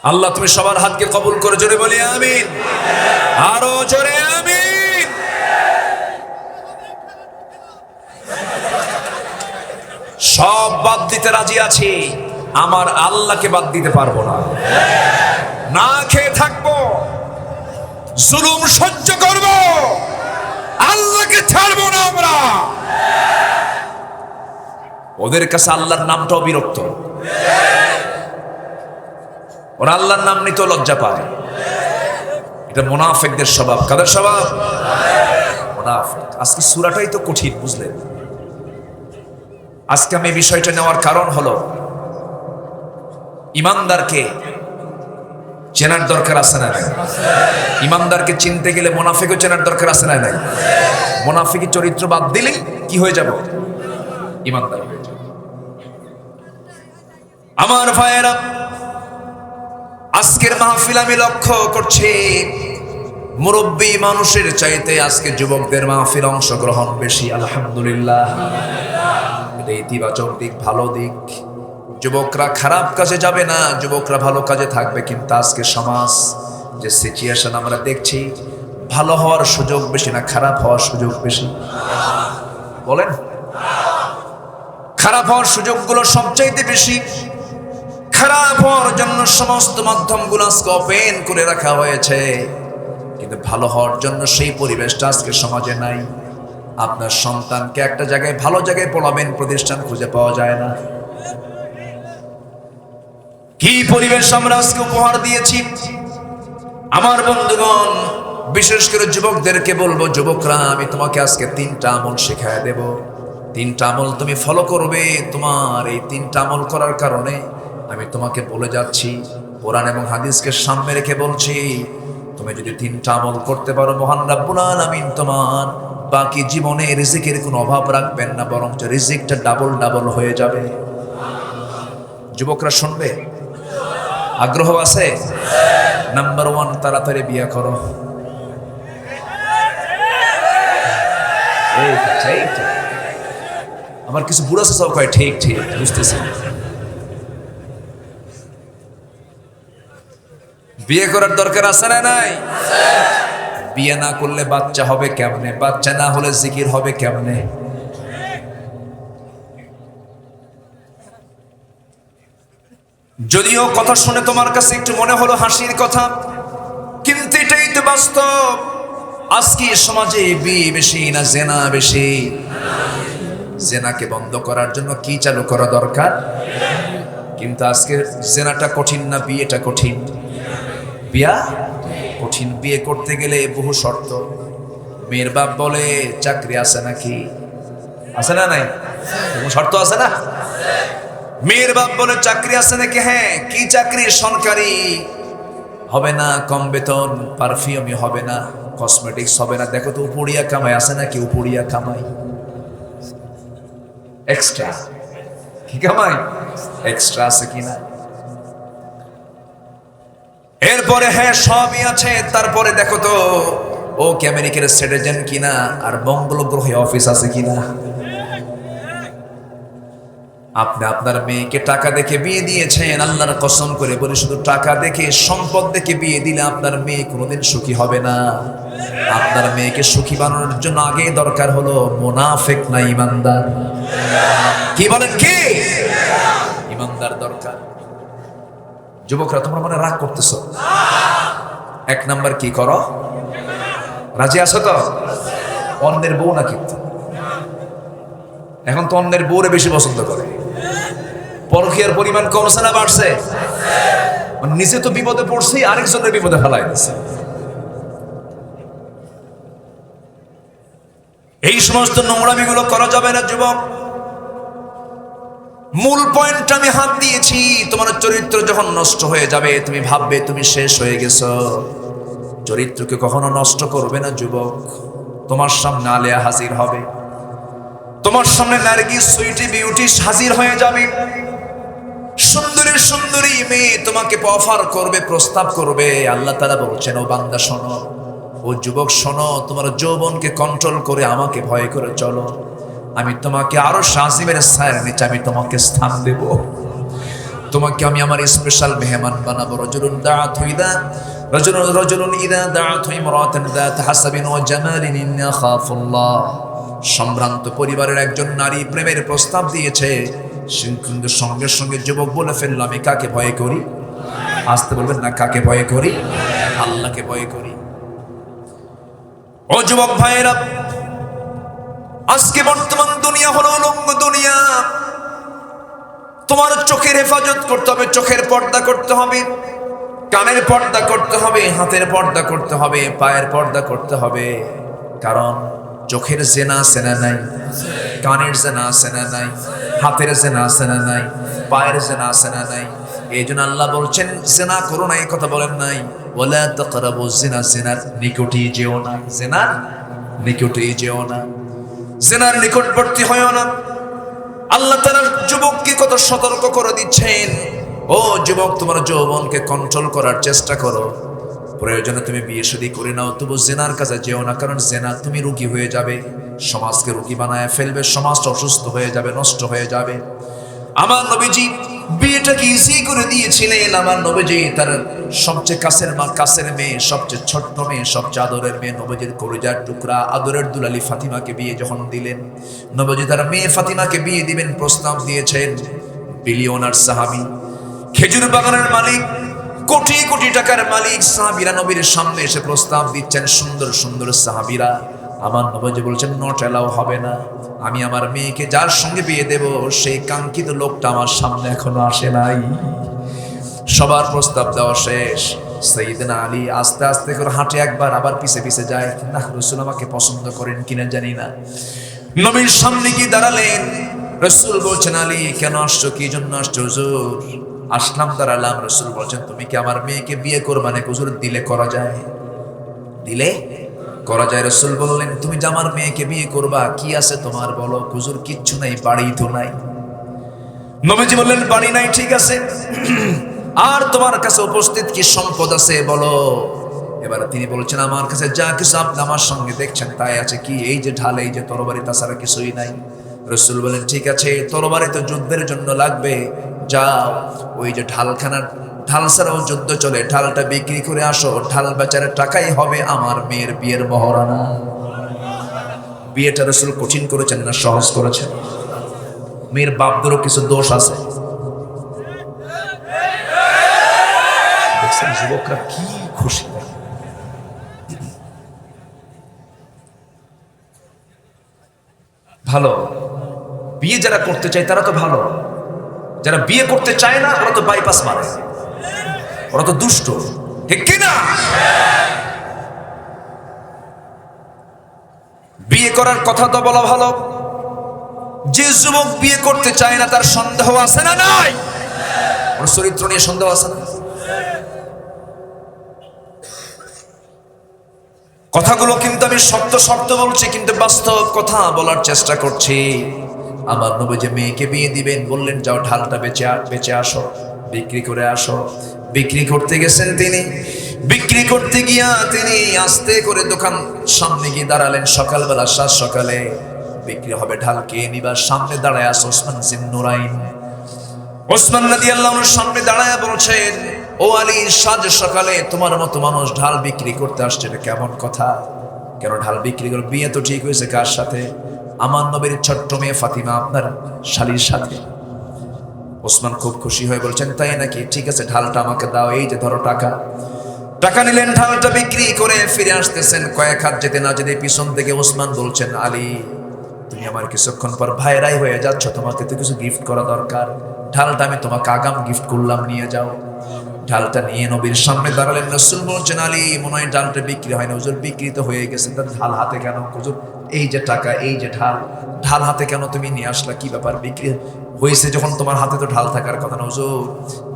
আল্লাহ তুমি সবার হাতকে কবুল করে, জোরে বলি আমিন। আরো জোরে আমিন। সব বাদ দিতে রাজি আছি, আমার আল্লাহকে বাদ দিতে পারবো না। না খেয়ে থাকবো, জুলুম সহ্য করব, আল্লাহকে ছাড়বো না আমরা। ওদের কাছে আল্লাহর নামটাও বিরক্ত, ওরা আল্লাহর নাম নিতে লজ্জা পায়। এটা মুনাফিকদের স্বভাব। কাদের স্বভাব? মুনাফিক। আজকে সূরাটাই তো কঠিন, বুঝলেন? আজকে আমি বিষয়টা নেওয়ার কারণ হলো ইমানদারকে চেনার দরকার আছে না নাই? ইমানদারকে চিনতে গেলে মুনাফিকও চেনার দরকার আছে না নাই? মুনাফিকি চরিত্র বাদ দিলেই কি হয়ে যাব? ইমানদার হয়ে যাব। আমার ভাইয়েরা, আজকের মাহফিল আমি লক্ষ্য করছি মুরব্বী মানুষের চাইতে আজকে যুবকদের মাহফিল অংশগ্রহণ বেশি। আলহামদুলিল্লাহ, এটা ইতিবাচক দিক, ভালো দিক। যুবকরা খারাপ কাজে যাবে না, যুবকরা ভালো কাজে থাকবে। কিন্তু আজকে সমাজ যে সিচুয়েশন আমরা দেখছি, ভালো হওয়ার সুযোগ বেশি না খারাপ হওয়ার সুযোগ বেশি? বলেন, খারাপ হওয়ার সুযোগগুলো সবচাইতে বেশি। খারাপ হওয়ার জন্য সমস্ত মাধ্যমগুলো আজকে ওপেন করে রাখা হয়েছে, কিন্তু ভালো হওয়ার জন্য সেই পরিবেশটা আজকে সমাজে নাই। আপনার সন্তানকে একটা জায়গায় ভালো জায়গায় পড়াবেন, প্রতিষ্ঠান খুঁজে পাওয়া যায় না। কি পরিবেশ আমরা আজকে উপহার দিয়েছি। আমার বন্ধুগণ, বিশেষ করে যুবকদেরকে বলবো, যুবকরা, আমি তোমাকে আজকে 3টা আমল শেখায় দেব। 3টা আমল তুমি ফলো করবে। তোমার এই 3টা আমল করার কারণে আমি তোমাকে বলে যাচ্ছি, কোরআন এবং হাদিসকে সামনে রেখে বলছি, তুমি যদি 3টা আমল করতে পারো, মহান রাব্বুল আলামিন তোমার বাকি জীবনে রিজিকের কোনো অভাব রাখবেন না, বরং রিজিকটা ডাবল ডাবল হয়ে যাবে। যুবকরা শুনবে? আগ্রহ আছে? নাম্বার 1, তাড়াতাড়ি বিয়ে করো। আমার কিছু বুড়া সব কয় ঠিক ঠিক, বুঝতেছি। বিয়ে করার দরকার আছে না নাই? বিয়ে না করলে বাচ্চা হবে কেমনে? বাচ্চা না হলে জিকির হবে কেমনে? যদিও কথা শুনে তোমার কাছে একটু মনে হলো হাসির কথা, কিন্তু এটাই তো বাস্তব। আজকে সমাজে বিয়ে বেশি না জেনা বেশি? জেনাকে বন্ধ করার জন্য কি চালু করা দরকার? কিন্তু আজকে জেনাটা কঠিন না বিয়েটা কঠিন? বিয়া কঠিন। বিয়ে করতে গেলে বহু শর্ত। মেয়ের বাপ বলে চাকরি আছে নাকি? আছে না নাই? বহু শর্ত আছে না? মেয়ের বাপ বলে চাকরি আছে নাকি? হ্যাঁ। কি চাকরি? সরকারি হবে না, কম বেতন, পারফিউমই হবে না, কসমেটিক্স হবে না। দেখো তো উপরিয়া কামাই আছে নাকি? উপরিয়া কামাই এক্সট্রা কি কামাই এক্সট্রা আছে কিনা? এরপরে হ্যাঁ সবই আছে, তারপরে দেখো তো ও কি আমেরিকার সিটিজেন কিনা, আর মঙ্গল গ্রহে অফিস আছে কিনা। আপনি আপনার মেয়েকে টাকা দেখে বিয়ে দিয়েছেন, আল্লাহর কসম করে বলি শুধু টাকা দেখে, সম্পদ দেখে বিয়ে দিলে আপনার মেয়ে কোনোদিন সুখী হবে না। আপনার মেয়েকে সুখী বানানোর জন্য আগে দরকার হলো মুনাফিক না ইমানদার? কি বলেন? কি ইমানদার দরকার। যুবকরা তোমরা মনে রাগ করতেছ? 1 নাম্বার কি করো? রাজি আছো তো? অন্যের বউ না কিন্তু এখন তো অন্যের বউরে বেশি পছন্দ করে। পরকীয়ার পরিমাণ কমছে না বাড়ছে? মানে নিজে তো বিপদে পড়ছি, আরেকজনের বিপদে ফেলাই দিচ্ছে। এই সমস্ত নোংরামিগুলো করা যাবে না যুবক। মূল পয়েন্ট আমি হাত দিয়েছি। তোমার চরিত্র যখন নষ্ট হয়ে যাবে, তুমি ভাববে তুমি শেষ হয়ে গেছো। চরিত্রকে কখনো নষ্ট করবে না যুবক। তোমার সামনে আলেয়া হাজির হবে, তোমার সামনে নার্গিস সুইটি বিউটি হাজির হয়ে যাবে। সুন্দরী সুন্দরী মেয়ে তোমাকে অফার করবে, প্রস্তাব করবে। আল্লাহ তাআলা বলছেন, ও বান্দা শোনো, ও যুবক শোনো, তোমার যৌবনকে কন্ট্রোল করে আমাকে ভয় করে চলো। আমি তোমাকে আরো শাজিমের ছায়ার নিচে আমি তোমাকে স্থান দেব। তোমাকে আমি আমার স্পেশাল মেহমান বানাবো। রজুলুন দাআতু ইদা রজুলুন ইদা দাআতু ইমরাতান যাত হাসাবিন ওয়া জামালিন ইন্না খাফুল্লাহ। সম্ভ্রান্ত পরিবারের একজন নারী প্রেমের প্রস্তাব দিয়েছে, কিন্তু সঙ্গে সঙ্গে যুবক বলে ফেলল, আমি কাকে ভয় করি? আসতে বলবেন না, কাকে ভয় করি? আল্লাহকে ভয় করি। ও যুবক ভাইয়েরা, আজকে বর্তমান দুনিয়া হলো উলঙ্গ দুনিয়া। তোমার চোখের হেফাজত করতে হবে, চোখের পর্দা করতে হবে, কানের পর্দা করতে হবে, হাতের পর্দা করতে হবে, পায়ের পর্দা করতে হবে। কারণ চোখের জেনা আছে না নাই? কানের জেনা আছে না নাই? হাতের জেনা আছে না নাই? পায়ের জেনা আছে না নাই? এই জন্য আল্লাহ বলছেন জেনা করো না, এই কথা বলেন নাই। ওয়ালা তাকরাবু জিনা, জিনার নিকটে যেও না, জিনার নিকটে যেও না, জিনার নিকটবর্তী হয়ো না। আল্লাহ তাআলা যুবককে কত সতর্ক করে দিচ্ছেন, ও যুবক তোমার যৌবনকে কন্ট্রোল করার চেষ্টা করো। প্রয়োজনে তুমি বিয়ে শাদী করে নাও, তবু জেনার কাছে যেও না। কারণ জেনা তুমি রোগী হয়ে যাবে, সমাজকে রোগী বানায় ফেলবে, সমাজটা অসুস্থ হয়ে যাবে, নষ্ট হয়ে যাবে। আমার নবীজি বিয়েটাকে ইজি করে দিয়েছিলেন। আমার নবীজি তার সবচেয়ে কাছের মেয়ে, সবচেয়ে ছোট্ট মেয়ে, সবচেয়ে আদরের মেয়ে, নবীজির কলিজার টুকরা আদরের দুলালি ফাতিমাকে বিয়ে যখন দিলেন, নবীজি তার মেয়ে ফাতিমাকে বিয়ে দিবেন প্রস্তাব দিয়েছেন। বিলিয়নার সাহাবী, খেজুর বাগানের মালিক, কোটি কোটি টাকার মালিক সাহাবীরা নবীর সামনে এসে প্রস্তাব দিচ্ছেন। সুন্দর সুন্দর সাহাবীরা। আমার নবীজি বলছেন নট এলাও, হবে না। আমি আমার মেয়েকে যার সঙ্গে বিয়ে দেব, সেই কাঙ্ক্ষিত লোকটা আমার সামনে এখনো আসে নাই। সবার প্রস্তাব দেওয়া শেষ। সাইয়েদনা আলী আস্তে আস্তে করে হাঁটে একবার, আবার পিছে পিছে যায়। না, রাসূল আমাকে পছন্দ করেন কিনা জানি না। নবীর সামনে গিয়ে দাঁড়ালেন। রাসূল বলছেন, আলী কেন আসছো, কি জন্য আসছো? হুজুর আসলাম, দাঁড়ালাম। রাসূল বলছেন, তুমি কি আমার মেয়েকে বিয়ে করবা নাকি? হুজুর দিলে করা যায়, দিলে করা যায়? রাসূল বললেন, তুমি যে আমার মেয়েকে বিয়ে করবা, কি আছে তোমার বলো? হুজুর, কিচ্ছু নাই, বাড়ি তো নাই। নবীজি বললেন, বাড়ি নাই, ঠিক আছে, আর তোমার কাছে উপস্থিত কি সম্পদ আছে বলো? এবার তিনি বলছেন, আমার কাছে যা কিছু আপনি আমার সঙ্গে দেখছেন তাই আছে। কি? এই যে ঢাল, এই যে তরবারি, তাছাড়া কিছুই নাই। রাসূল বলেন, ঠিক আছে, তরবারি তো যুদ্ধের জন্য লাগবে, যাও ওই যে ঢালখানা, ঢাল ছাড়াও যুদ্ধ চলে, ঢালটা বিক্রি করে আসো, ঢাল বেচার টাকাই হবে আমার মেয়ের বিয়ের মহরানা। বিয়েটা রাসূল কঠিন করেছেন না সহজ করেছেন? মেয়ের বাপদেরও কিছু দোষ আছে। দেখছেন যুবকরা কি খুশি। ভালো বিয়ে যারা করতে চায় তারা তো ভালো, যারা বিয়ে করতে চায় না ওরা তো বাইপাস মারে, ওরা তো দুষ্ট, ঠিক কিনা? বিয়ে করার কথা তো বলা ভালো। যে যুবক বিয়ে করতে চায় না তার সন্দেহ আছে না নাই? ওর চরিত্র নিয়ে সন্দেহ আছে না? কথাগুলো কিন্তু আমি শব্দ শব্দ বলছি, কিন্তু বাস্তব কথা বলার চেষ্টা করছি। আমার নবী যে মেয়েকে বিয়ে দিবেন বললেন, যাও ঢালটা বেচে আসো, বিক্রি করে আসো। বিক্রি করতে গেছেন তিনি। বিক্রি করতে গিয়া তিনি আস্তে করে দোকান সামনে গিয়ে দাঁড়ালেন। সকালবেলা, সাত সকালে বিক্রি হবে ঢাল, কে নিবার? সামনে দাঁড়ায় আছে ওসমান জিন্নুরাইন। ওসমান রাদিয়াল্লাহু আনহু সামনে দাঁড়ায় বলছেন, ও আলী, সাজ সকালে তোমার মতো মানুষ ঢাল বিক্রি করতে আসছে, এটা কেমন কথা? কেন ঢাল বিক্রি করে? বিয়ে তো ঠিক হয়েছে, কার সাথে? আমার নবীর ছোট্ট মেয়ে ফাতিমা, আপনার শালীর সাথে। ওসমান খুব খুশি হয়ে বলছেন, তাই নাকি? ঠিক আছে, ঢালটা আমাকে দাও, এই যে ধরো টাকা। টাকা নিলেন, ঢালটা বিক্রি করে ফিরে আসতেছেন। কয়েক হাত যেতে না যেতে পিছন থেকে ওসমান বলছেন, আলী, তুমি আমার কিছুক্ষণ পর ভাইরাই হয়ে যাচ্ছ, তোমাকে তো কিছু গিফট করা দরকার। ঢালটা আমি তোমাকে আগাম গিফট করলাম, নিয়ে যাও। ঢালটা নিয়ে নবীর সামনে দাঁড়ালেন। রাসূল বলছেন, আলী, মনে হয় ঢালটা বিক্রি হয় না। হুজুর, বিক্রি তো হয়ে গেছে, তার ঢাল হাতে কেন? হুজুর, এই যে টাকা, এই যে ঢাল, ঢাল হাতে কেন তুমি নিয়ে আসলা? কি ব্যাপার? বিক্রি হয়েছে যখন তোমার হাতে তো ঢাল থাকার কথা না। হুজুর,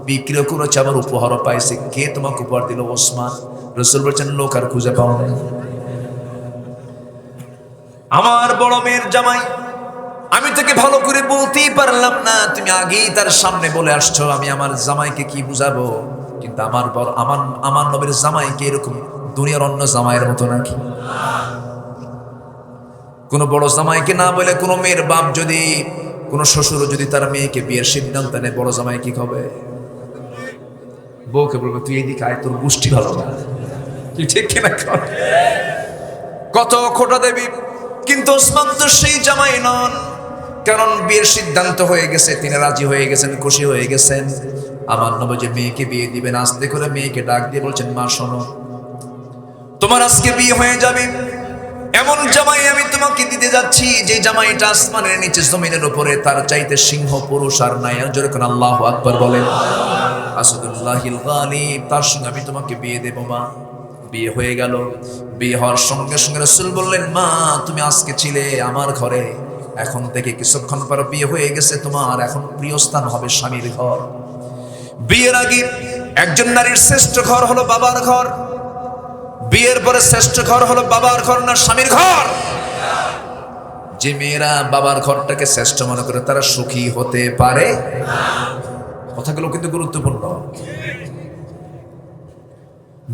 বিক্রিও করেছে, আবার উপহারও পাইছে। কে তোমাকে উপহার দিল? ওসমান। রাসূল বলছেন, লোক আর খুঁজে পাও না। আমার বড় মেয়ের জামাই, আমি তোকে ভালো করে বলতেই পারলাম না, তুমি আগেই তার সামনে বলে আসছো। আমি আমার জামাইকে কি বুঝাবো? কিন্তু আমার নবীর জামাইকে এরকম দুনিয়ার অন্য জামাইয়ের মতো নাকি? কোন বড় জামাইকে না বলে কোন মেয়ের বাপ যদি, কোন শ্বশুর যদি তার মেয়েকে বিয়ের সিদ্ধান্ত নেয়, বড় জামাই কি হবে? বউকে বলবে, তুই এদিকে আয়, তোর গোষ্ঠী ভালো না। তুই ঠিক কিনা? কত খোটা দেবী। কিন্তু ওসমান তো সেই জামাই নন, কারণ বিয়ের সিদ্ধান্ত হয়ে গেছে, তিনি রাজি হয়ে গেছেন, খুশি হয়ে গেছেন। আমার নবী যে মেয়েকে বিয়ে দিবেন, আস্তে করে মেয়েকে ডাক দিয়ে বলছেন, মা শোনো, তোমার আজকে বিয়ে হয়ে যাবে। এমন জামাই আমি তোমাকে দিতে যাচ্ছি যে জামাইটা আসমানের নিচে জমিনের উপরে, তার চাইতে সিংহ পুরুষ আর নাই। আর জোরে কোন আল্লাহু আকবার বলেন। আসাদুল্লাহিল গালিব, তার সঙ্গে আমি তোমাকে বিয়ে দেব মা। বিয়ে হয়ে গেল। বিয়ে হওয়ার সঙ্গে সঙ্গে রাসূল বললেন, মা, তুমি আজকে ছিলে আমার ঘরে, এখন থেকে কিছুক্ষণ পর বিয়ে হয়ে গেছে তোমার, এখন প্রিয় স্থান হবে স্বামীর ঘর। বিয়ের আগে একজন নারীর শ্রেষ্ঠ ঘর হলো বাবার ঘর, বিয়ের পরে শ্রেষ্ঠ ঘর হলো বাবার ঘর না স্বামীর ঘর? যে মেয়েরা বাবার ঘরটাকে শ্রেষ্ঠ মনে করে তারা সুখী হতে পারে না। কথাগুলো কিন্তু গুরুত্বপূর্ণ।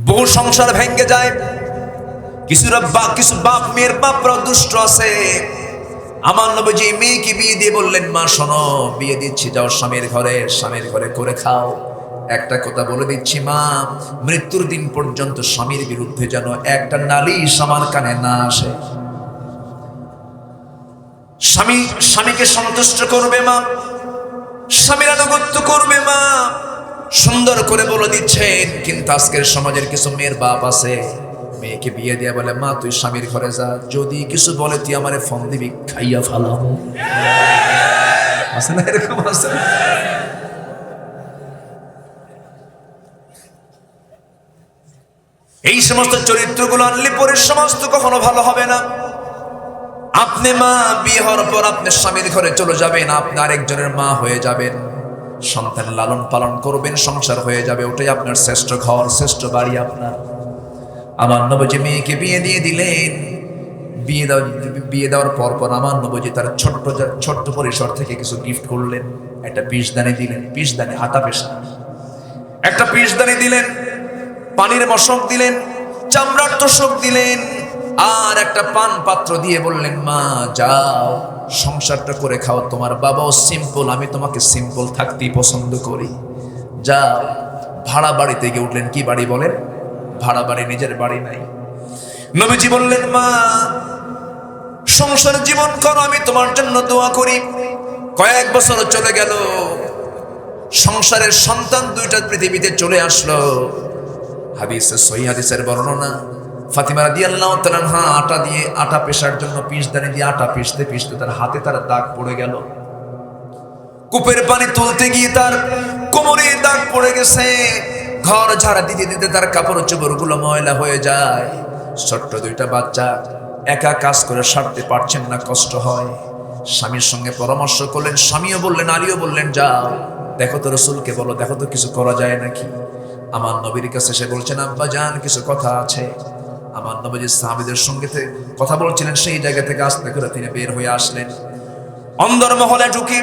বহু সংসার ভেঙে যায়। কিছু বাপ, মেয়ের বাপরা দুষ্ট আছে। আমার নবীজি মেয়েকে বিয়ে দিয়ে বললেন, মা শোনো, বিয়ে দিচ্ছি, যাও স্বামীর ঘরে করে খাও। একটা কথা বলে দিচ্ছি মা, মৃত্যুর দিন পর্যন্ত স্বামীর বিরুদ্ধে যেন একটা নালিশ আমার কানে না আসে। স্বামীকে সন্তুষ্ট করবে মা, স্বামীর আনুগত্য করবে মা, সুন্দর করে বলে দিচ্ছেন। কিন্তু আজকের সমাজের কিছু মেয়ের বাপ আছে, মেয়েকে বিয়ে দিয়ে বলে, মা তুই স্বামীর ঘরে যা, যদি কিছু বলে তুই আমারে ফোন দিবি, খাইয়া ফালাম। আছে না এরকম? আছে। এই সমস্ত চরিত্রগুলো আনলে পরে সমাজ তো কখনো ভালো হবে না। আপনি মা, বিয়ে হওয়ার পর আপনি স্বামীর ঘরে চলে যাবেন, আপনি আরেকজনের মা হয়ে যাবেন, সন্তান লালন পালন করবেন, সংসার হয়ে যাবে, ওটাই আপনার শ্রেষ্ঠ ঘর, শ্রেষ্ঠ বাড়ি আপনার। আমার নবীজি মেয়েকে বিয়ে দিয়ে দিলেন। বিয়ে দেওয়ার পর আমার নবীজি তার ছোট্ট পরিসর থেকে কিছু গিফট করলেন। একটা পিসদানি দিলেন, পিসদানি আটা পেশা, একটা পিসদানি দিলেন, পানির মশক দিলেন, চামড়ার তোষক দিলেন, আর একটা পান পাত্র দিয়ে বললেন, মা যাও সংসারটা করে খাও, তোমার বাবাও সিম্পল, আমি তোমাকে সিম্পল থাকতেই পছন্দ করি, যাও। ভাড়া বাড়িতে গিয়ে উঠলেন। কি বাড়ি বলেন? ভাড়া বাড়ি, নিজের বাড়ি নাই। নবীজি বললেন, মা সংসার জীবন করো, আমি তোমার জন্য দোয়া করি। কয়েক বছর চলে গেল, সংসারের সন্তান দুইটা পৃথিবীতে চলে আসলো। সহিহ হাদিসের বর্ণনা, ফাতিমা রাদিয়াল্লাহু তাআলা আনহা আটা পেশার জন্য পিসদানি দিয়ে আটা পিষতে পিষতে তার হাতে তার দাগ পড়ে গেল। কূপের পানি তুলতে গিয়ে তার কোমরে দাগ পড়ে গেছে। ঘর ঝাড়া দিতে দিতে তার কাপড় চোপড়গুলো ময়লা হয়ে যায়। ছোট্ট দুইটা বাচ্চা, একা কাজ করে সারতে পারছেন না, কষ্ট হয়। স্বামীর সঙ্গে পরামর্শ করলেন, স্বামীও বললেন, আলীও বললেন, যাও দেখো তো রাসূলকে বলো, দেখো তো কিছু করা যায় নাকি। আমার নবীর কাছে এসে বলছেন, আব্বা জান কিছু কথা আছে। আমার নবীজি সাহাবীদের সঙ্গে কথা বলছিলেন, সেই জায়গা থেকে আস্তে করে তিনি বের হয়ে আসলেন। অন্দর মহলে ঢুকি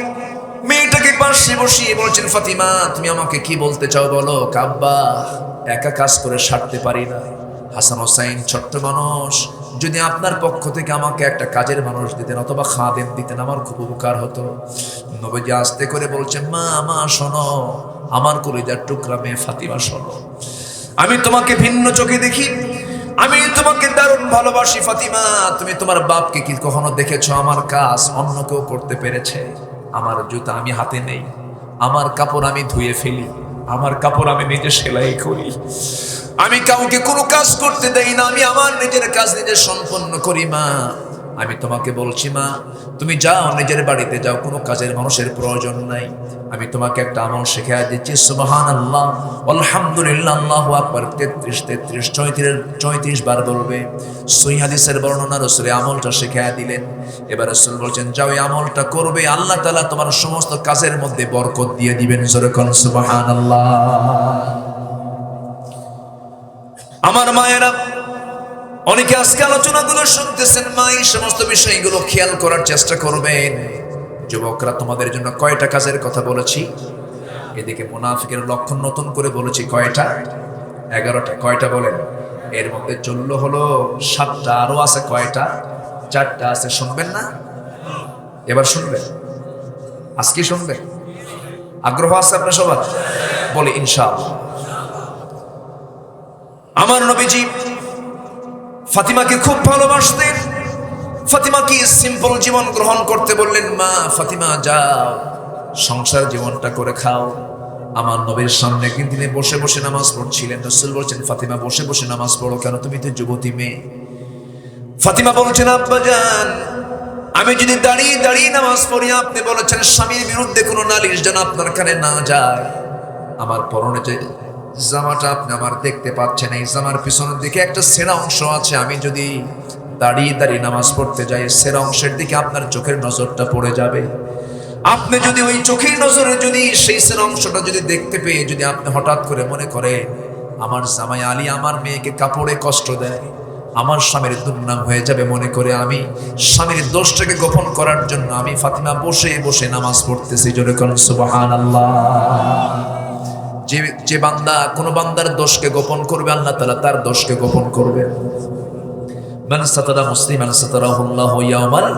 মেয়েটাকে পাশে বসিয়ে বলছেন, ফাতিমা তুমি আমাকে কি বলতে চাও বলো। আব্বা একা কাজ করে সারতে পারি না, হাসান হোসাইন ছোট্ট মানুষ, যদি আপনার পক্ষ থেকে আমাকে একটা কাজের মানুষ দিতেন অথবা খাদেম দিতেন আমার খুব উপকার হতো। নবীজি আস্তে করে বলছেন, মা শোনো, আমার কলিজার টুকরা মেয়ে ফাতিমা শোনো, আমি তোমাকে ভিন্ন চোখে দেখি, আমি তোমাকে দারুণ ভালোবাসি। ফাতিমা তুমি তোমার বাপকে কি কখনো দেখেছো আমার কাজ অন্য কেউ করতে পেরেছে? আমার জুতা আমি হাতে নেই, আমার কাপড় আমি ধুয়ে ফেলি, আমার কাপড় আমি নিজে সেলাই করি, আমি কাউকে কোনো কাজ করতে দেই না, আমি আমার নিজের কাজ নিজে সম্পন্ন করি। মা আমি তোমাকে বলছি, মা তুমি যাও নিজের বাড়িতে যাও, কোনো কাজের মানুষের প্রয়োজন নাই। আমি তোমাকে একটা আমল শেখাই দিচ্ছি, সুবহানাল্লাহ আলহামদুলিল্লাহ আল্লাহু আকবার 33 বার বলবে। সহিহ হাদিসের বর্ণনা, রাসূল আমলটা শেখাই দিলেন। এবার রাসূল বলছেন, যাও এই আমলটা করবে, আল্লাহ তাআলা তোমার সমস্ত কাজের মধ্যে বরকত দিয়ে দিবেন। জোরে কোন সুবহানাল্লাহ। আমার মায়েরা, অনেকে আজকে আলোচনাগুলো শুনতেছেন, মা এই সমস্ত বিষয়গুলো খেয়াল করার চেষ্টা করবেন। যুবকরা তোমাদের জন্য কয়টা কাজের কথা বলেছি? এদিকে মুনাফিকের লক্ষণ নতুন করে বলেছি কয়টা? 11টা। কয়টা বলেন? এর মধ্যে চলল হলো 7টা, আরো আছে কয়টা? 4টা আছে। শুনবেন না? এবার শুনবেন, আজকে শুনবেন। আগ্রহ আছে আপনার সবার? বলে ইনশাআল্লাহ। আমার নবীজি ফাতিমাকে খুব ভালোবাসতেন। ফাতিমাকে সিম্পল জীবন গ্রহণ করতে বললেন। মা ফাতিমা যাও সংসার জীবনটা করে খাও। আমার নবীর সামনে কিন্তু তিনি বসে বসে নামাজ পড়ছিলেন। রাসূল বলছেন, ফাতিমা বসে বসে নামাজ পড়ো কেন? তুমি তো যুবতী মেয়ে। ফাতিমা বলছেন, আব্বা জান আমি যদি দাঁড়িয়ে দাঁড়িয়ে নামাজ পড়ি, আপনি বলেছেন স্বামীর বিরুদ্ধে কোনো নালিশ যেন আপনার কানে না যায়। আমার পরনে যে জামাটা আপনি আমার দেখতে পাচ্ছেন, এই জামার পিছনের দিকে একটা ছেঁড়া অংশ আছে। আমি যদি দাঁড়িয়ে দাঁড়িয়ে নামাজ পড়তে যাই, ছেঁড়া অংশের দিকে আপনার চোখের নজরটা পড়ে যাবে। আপনি যদি ওই চোখের নজরে যদি সেই ছেঁড়া অংশটা যদি দেখতে পেয়ে যদি আপনি হঠাৎ করে মনে করেন আমার জামাই আলী আমার মেয়েকে কাপড়ে কষ্ট দেয়, আমার স্বামীর দুর্নাম হয়ে যাবে মনে করে আমি স্বামীর দোষটাকে গোপন করার জন্য আমি ফাতিমা বসে বসে নামাজ পড়তেছি। জোরে কোন সুবহানাল্লাহ। যে বান্দা কোন বান্দার দোষকে গোপন করবে, আল্লাহ তাআলা তার দোষকে গোপন করবে। মান সাতারা মুসলিমান সাতারাহুল্লাহু ইয়াওমাল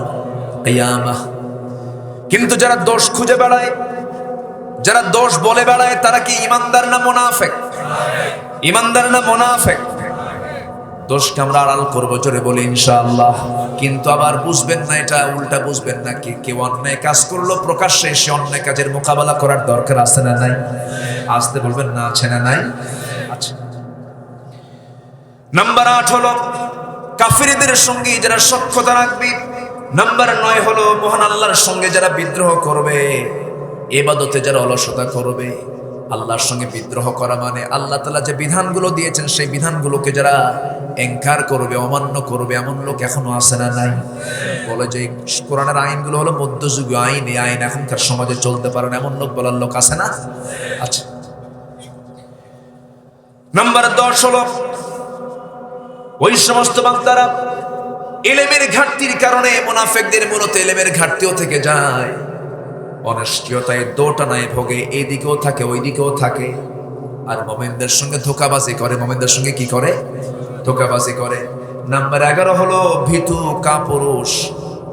কিয়ামাহ। কিন্তু যারা দোষ খুঁজে বেড়ায়, যারা দোষ বলে বেড়ায়, তারা কি ইমানদার না মুনাফিক? ইমানদার না মুনাফিক? দোষকে আমরা আড়াল করবো, জোরে বলি ইনশাআল্লাহ। কিন্তু আবার বুঝবেন না, এটা উল্টা বুঝবেন না, কি কেউ অন্যায় কাজ করলো প্রকাশ্যে, সে অন্যায় কাজের মোকাবেলা করার দরকার আছে না নাই? আসতে বলবেন না, আছে না নাই? আচ্ছা। নাম্বার 8 হলো কাফিরদের সঙ্গে যারা সখ্যতা রাখবে। নাম্বার 9 হলো মহান আল্লাহর সঙ্গে যারা বিদ্রোহ করবে, ইবাদতে যারা অলসতা করবে। আল্লাহর সঙ্গে বিদ্রোহ করা মানে আল্লাহ তাআলা যে বিধানগুলো দিয়েছেন সেই বিধানগুলোকে যারা এনকার করবে, অমান্য করবে, এমন লোক এখনো আছে না নাই? বলে যে কোরআনের আইনগুলো হলো মধ্যযুগীয় আইন, এই আইন এখনকার সমাজে চলতে পারে না, এমন লোক বলার লোক আছে না? আচ্ছা। নাম্বার 10 হলো ওই সমস্ত বান্দারা ইলমের ঘাটতির কারণে, মুনাফিকদের মূলত ইলমের ঘাটতিও থেকে যায়, অনিশ্চয়তায় দোটানায় ভোগে, এইদিকেও থাকে ওইদিকেও থাকে, আর মুমিনদের সঙ্গে ধোঁকাবাজি করে। মুমিনদের সঙ্গে কি করে? ধোঁকাবাজি করে। নাম্বার 11 হলো ভীতু কাপুরুষ,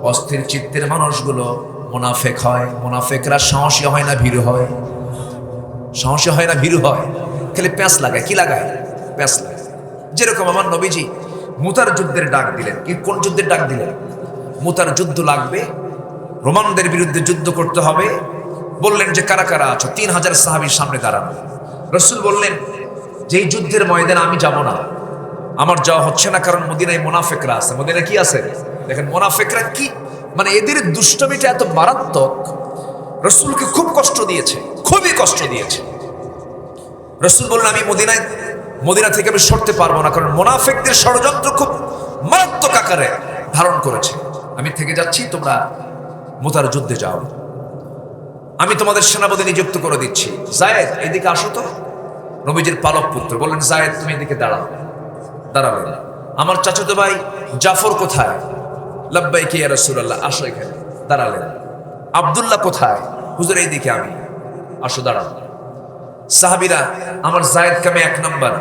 অস্থির চিত্তের মানুষগুলো মুনাফিক হয়। মুনাফিকরা সাহসী হয় না ভীরু হয়? সাহসী হয় না ভীরু হয়? খালি প্যাঁচ লাগায়। কি লাগায়? প্যাঁচ লাগায়। যেরকম আমার নবীজি মুতার যুদ্ধের ডাক দিলেন। কি, কোন যুদ্ধের ডাক দিলেন? মুতার যুদ্ধ লাগবে, রোমানদের বিরুদ্ধে যুদ্ধ করতে হবে। বললেন যে কারা কারা আছো? 3000 সাহাবীর সামনে দাঁড়ানো। রাসূল বললেন যে এই যুদ্ধের ময়দানে আমি যাব না, আমার যাওয়া হচ্ছে না, কারণ মদিনায় মুনাফিকরা আছে। মদিনায় কি আছে? দেখেন মুনাফিকরা কি, মানে এদের দুষ্টমিটা এত মারাত্মক, রাসূলকে খুব কষ্ট দিয়েছে, খুবই কষ্ট দিয়েছে। রাসূল বললেন আমি মদিনা থেকে আমি সরতে পারবো না, কারণ মুনাফিকদের ষড়যন্ত্র খুব মারাত্মক আকারে ধারণ করেছে। আমি থেকে যাচ্ছি, তোমরা মুতার যুদ্ধে যাও, আমি তোমাদের সেনাপতি নিযুক্ত করে দিচ্ছি। যায়েদ এদিকে আসো তো। নবীজির পালক পুত্র বললেন যায়েদ তুমি এদিকে দাঁড়াও। দাঁড়ালেন। আমার চাচাতো ভাই জাফর কোথায়? লাব্বাইকা ইয়া রাসূলুল্লাহ, আসো এখানে। দাঁড়ালেন। আব্দুল্লাহ কোথায়? হুজুর এইদিকে আমি। আসো, দাঁড়াও। সাহাবীরা আমার যায়েদকে আমি 1 নাম্বার,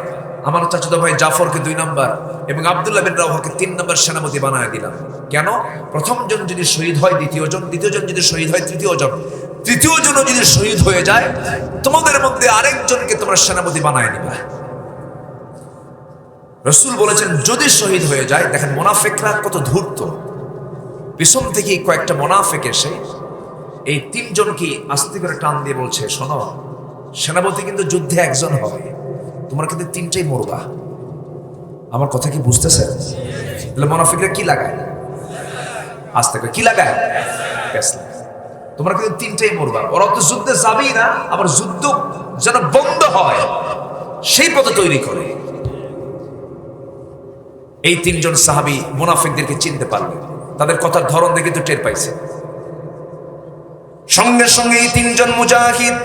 আমার চাচাতো ভাই জাফরকে 2 নাম্বার এবং আব্দুল্লাহ বিন রাওয়াহকে 3 নাম্বার সেনাপতি বানায় দিলাম। কেন? প্রথম জন যদি শহীদ হয় দ্বিতীয় জন, দ্বিতীয় জন যদি শহীদ হয় তৃতীয় জন, তৃতীয় জনও যদি শহীদ হয়ে যায়, তোমাদের মধ্যে আরেকজনকে তোমরা সেনাপতি বানায় নিবা। রাসূল বলেছেন যদি শহীদ হয়ে যায়। দেখেন মুনাফিকরা কত ধূর্ত। পিছন থেকে কয়েকটা মুনাফিক এসে এই 3 জনকে আস্তে করে টান দিয়ে বলছে, শোনো, সেনাপতি কিন্তু যুদ্ধে একজন হবে, তোমরা কিন্তু 3টাই মরবা। আমার কথা কি বুঝতেছেন? তাহলে মুনাফিকরা কি লাগায়? আস্তে করে কি লাগায়? প্যাঁচ লাগায়। তোমরা কিন্তু 3টাই মরবা। ওরা তো যুদ্ধে যাবেই না, আবার যুদ্ধ যেন বন্ধ হয় সেই পথে তৈরি করে। এই 3 জন সাহাবী মুনাফিকদেরকে চিনতে পারলেন, তাদের কথার ধরন দেখে তো টের পাইছে। সঙ্গে সঙ্গে এই 3 জন মুজাহিদ,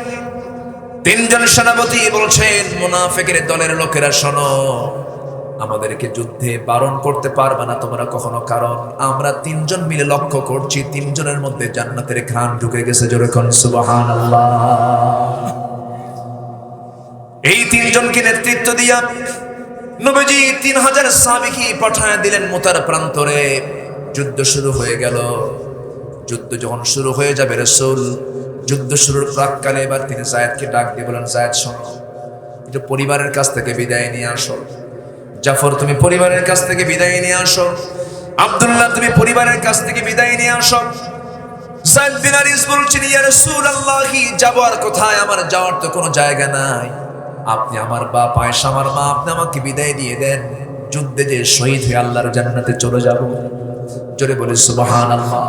3 জন সেনাপতি বলছেন মুনাফিকের দলের লোকেরা, শোনো, আমাদেরকে যুদ্ধে বারণ করতে পারবে না তোমরা কখনো, কারণ আমরা 3 জন মিলে লক্ষ্য করছি 3 জনের মধ্যে জান্নাতের ঘ্রাণ ঢুকে গেছে। জোরে কোন সুবহানাল্লাহ। এই 3 জনকে নেতৃত্ব দিয়া নবীজি 3000 সাহাবীকে পাঠায় দিলেন মুতার প্রান্তরে। যুদ্ধ শুরু হয়ে গেল। যুদ্ধ যখন শুরু হয়ে যাবে, রাসূল যুদ্ধ শুরুর প্রাককালে এবার তিনি যায়েদকে ডাক দিয়ে বলেন, যায়েদ শোনো, একটু পরিবারের কাছ থেকে বিদায় নিয়ে আসো। জাফর তুমি পরিবারের কাছ থেকে বিদায় নিয়ে আসো। আব্দুল্লাহ তুমি পরিবারের কাছ থেকে বিদায় নিয়ে আসো। যায়েদ বিন হারিস বলছেন, ইয়া রাসূলুল্লাহ, যাব আর কোথায়? আমার যাওয়ার তো কোনো জায়গা নাই। আপনি আমার বাপ, আয়েশা আমার মা, আপনি আমাকে বিদায় দিয়ে দেন, যুদ্ধে যে শহীদ হয়ে আল্লাহর জান্নাতে চলে যাব। জোরে বলে সুবহানাল্লাহ।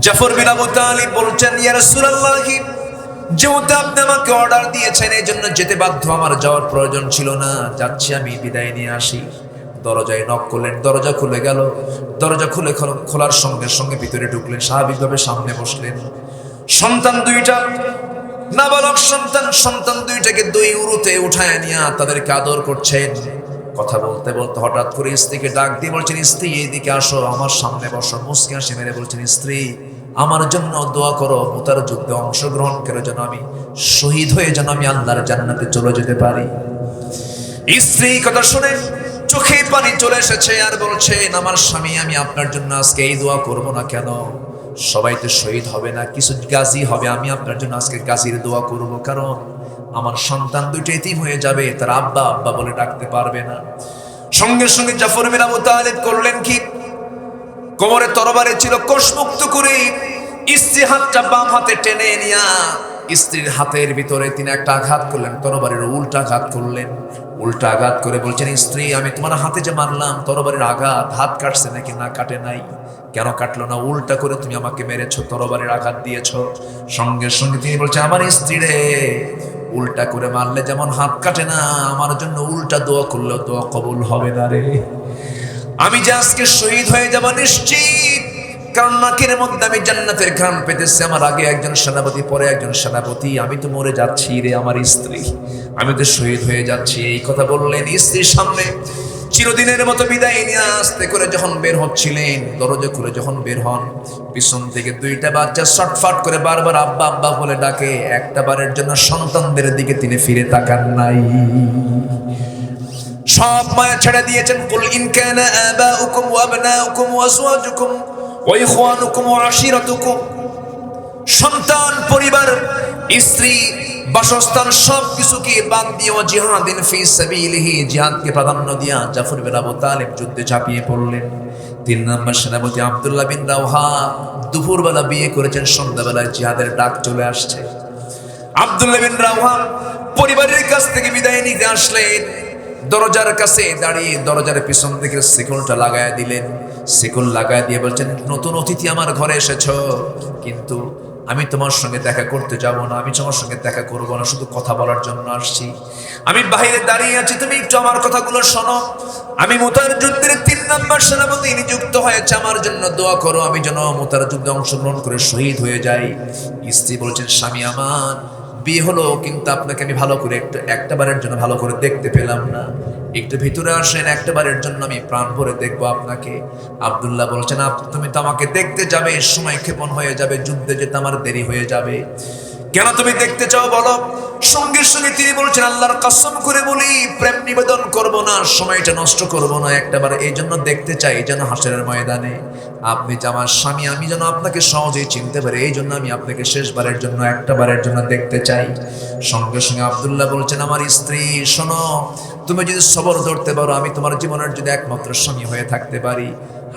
জাফর বিন আবু তালিব বলছেন, ইয়া রাসূলুল্লাহ, যেহেতু আপনি আমাকে অর্ডার দিয়েছেন এই জন্য যেতে বাধ্য, আমার যাওয়ার প্রয়োজন ছিল না, যাচ্ছি আমি, বিদায় নিয়ে আসি। দরজায় নক করলেন, দরজা খুলে গেল। দরজা খোলার সঙ্গে সঙ্গে ভিতরে ঢুকলেন, স্বাভাবিকভাবে সামনে বসলেন। সন্তান 2টা, নাবালক সন্তান 2টাকে 2 উরুতে উঠায় নিয়ে তাদেরকে আদর করছেন। কথা বলতে বলতে হঠাৎ করে স্ত্রীকে ডাক দিয়ে বলছেন, স্ত্রী এদিকে আসো, আমার সামনে বসো। মুস্কি হাসি মেরে বলছেন, স্ত্রী আমার জন্য দোয়া করো, মুতার যুদ্ধে অংশগ্রহণ করে যেন আমি শহীদ হয়ে যেন আমি আল্লাহর জান্নাতে চলে যেতে পারি। স্ত্রী কথা শুনে চোখে পানি চলে এসেছে আর বলছেন, আমার স্বামী, আমি আপনার জন্য আজকে এই দোয়া করব না কেন? সবাই তো শহীদ হবে না, কিছু গাজী হবে, আমি আপনার জন্য আজকে গাজীর দোয়া করব, কারণ আমার সন্তান 2টা এতিম হয়ে যাবে, তার আব্বা আব্বা বলে ডাকতে পারবে না। সঙ্গে সঙ্গে জাফর বিন আবু তালিব করলেন কি, কোমরে তরবারি ছিল, কোষমুক্ত করে স্ত্রী হাতটা বাম হাতে টেনে নিয়া স্ত্রীর হাতের ভিতরে তিনি একটা আঘাত করলেন, তরবারির উল্টা আঘাত করলেন। উল্টা আঘাত করে বলছেন, স্ত্রী আমি তোমার হাতে যে মারলাম তরবারির আঘাত, হাত কাটছে নাকি? না, কাটে নাই। কেন কাটলো না? উল্টা করে তুমি আমাকে মেরেছো, তরবারির আঘাত দিয়েছো। সঙ্গে সঙ্গে তিনি বলছেন, আমার স্ত্রী রে, উল্টা করে মারলে যেমন হাত কাটে না, আমার জন্য উল্টা দোয়া করলেও দোয়া কবুল হবে না রে। আমি যে আজকে শহীদ হয়ে যাব নিশ্চিত, কারণ নাকের মধ্যে আমি জান্নাতের ঘ্রাণ পেতেছি। আমার আগে একজন সেনাপতি, পরে একজন সেনাপতি, আমি তো মরে যাচ্ছি রে আমার স্ত্রী, আমি তো শহীদ হয়ে যাচ্ছি। এই কথা বললেন স্ত্রীর সামনে। চিরদিনের মতো বিদায় নিয়ে আস্তে করে যখন বের হচ্ছিলেন, দরজা খুলে যখন বের হন, পিছন থেকে দুইটা বাচ্চা শটফাট করে বারবার আব্বা আব্বা বলে ডাকে। একটা বারের জন্য সন্তানদের দিকে তিনি ফিরে তাকান নাই। সব মায়া ছেড়ে দিয়েছেন। কুল ইন কানা আবাউকুম ওয়া আবনাউকুম ওয়া আজওয়াজুকুম ওয়া ইখওয়ানুকুম ওয়া আশিরাতুকুম, সন্তান, পরিবার, স্ত্রী, বাসস্থান সবকিছুকে বাদ দিয়ে জিহাদিন ফি সাবিলিহি, জিহাদকে প্রাধান্য দিয়া জাফর বিন আবু তালিব যুদ্ধে ঝাঁপিয়ে পড়লেন। 3 নম্বর সেনাপতি আব্দুল্লাহ বিন রাওহা দুপুরবেলা বিয়ে করেছেন, সন্ধ্যাবেলায় জিহাদের ডাক চলে আসছে। আব্দুল্লাহ বিন রাওহা পরিবারের কাছ থেকে বিদায় নিতে আসলেন। দরজার কাছে দাঁড়িয়ে দরজার পিছন থেকে শিকলটা লাগায় দিলেন। শিকল লাগায় দিয়ে বলছেন, নতুন অতিথি আমার ঘরে এসেছো, কিন্তু আমি তোমার সঙ্গে দেখা করতে যাব না, আমি তোমার সঙ্গে দেখা করবো না, শুধু কথা বলার জন্য আসছি। আমি বাইরে দাঁড়িয়ে আছি, তুমি একটু আমার কথাগুলো শোনো। আমি মুতার যুদ্ধের 3 নম্বর সেনাপতি নিযুক্ত হয়েছে, আমার জন্য দোয়া করো, আমি যেন মুতার যুদ্ধে অংশগ্রহণ করে শহীদ হয়ে যাই। স্ত্রী বলছেন, স্বামী আমার বিয়ে হলো, কিন্তু আপনাকে আমি ভালো করে একটা বারের জন্য ভালো করে দেখতে পেলাম না, একটু ভিতরে আসেন, একটা বারের জন্য আমি প্রাণ ভরে দেখবো আপনাকে। আব্দুল্লাহ বলছেন, তুমি তো আমাকে দেখতে যাবে, সময় ক্ষেপণ হয়ে যাবে, যুদ্ধে যেতে আমার দেরি হয়ে যাবে, কেন তুমি দেখতে চাও বলো? সঙ্গে সঙ্গে তিনি বলছেন, আল্লাহর কসম করে বলি, প্রেম নিবেদন করব না, সময়টা নষ্ট করব না, একটাবার এই জন্য দেখতে চাই যেন হাসরের ময়দানে আপনি যে আমার স্বামী, আমি যেন আপনাকে সহজেই চিনতে পারি, এই জন্য আমি আপনাকে শেষবারের জন্য একটাবারের জন্য দেখতে চাই। সঙ্গে সঙ্গে আব্দুল্লাহ বলছেন, আমার স্ত্রী শোনো, তুমি যদি সবর ধরতে পারো, আমি তোমার জীবনের যদি একমাত্র স্বামী হয়ে থাকতে পারি,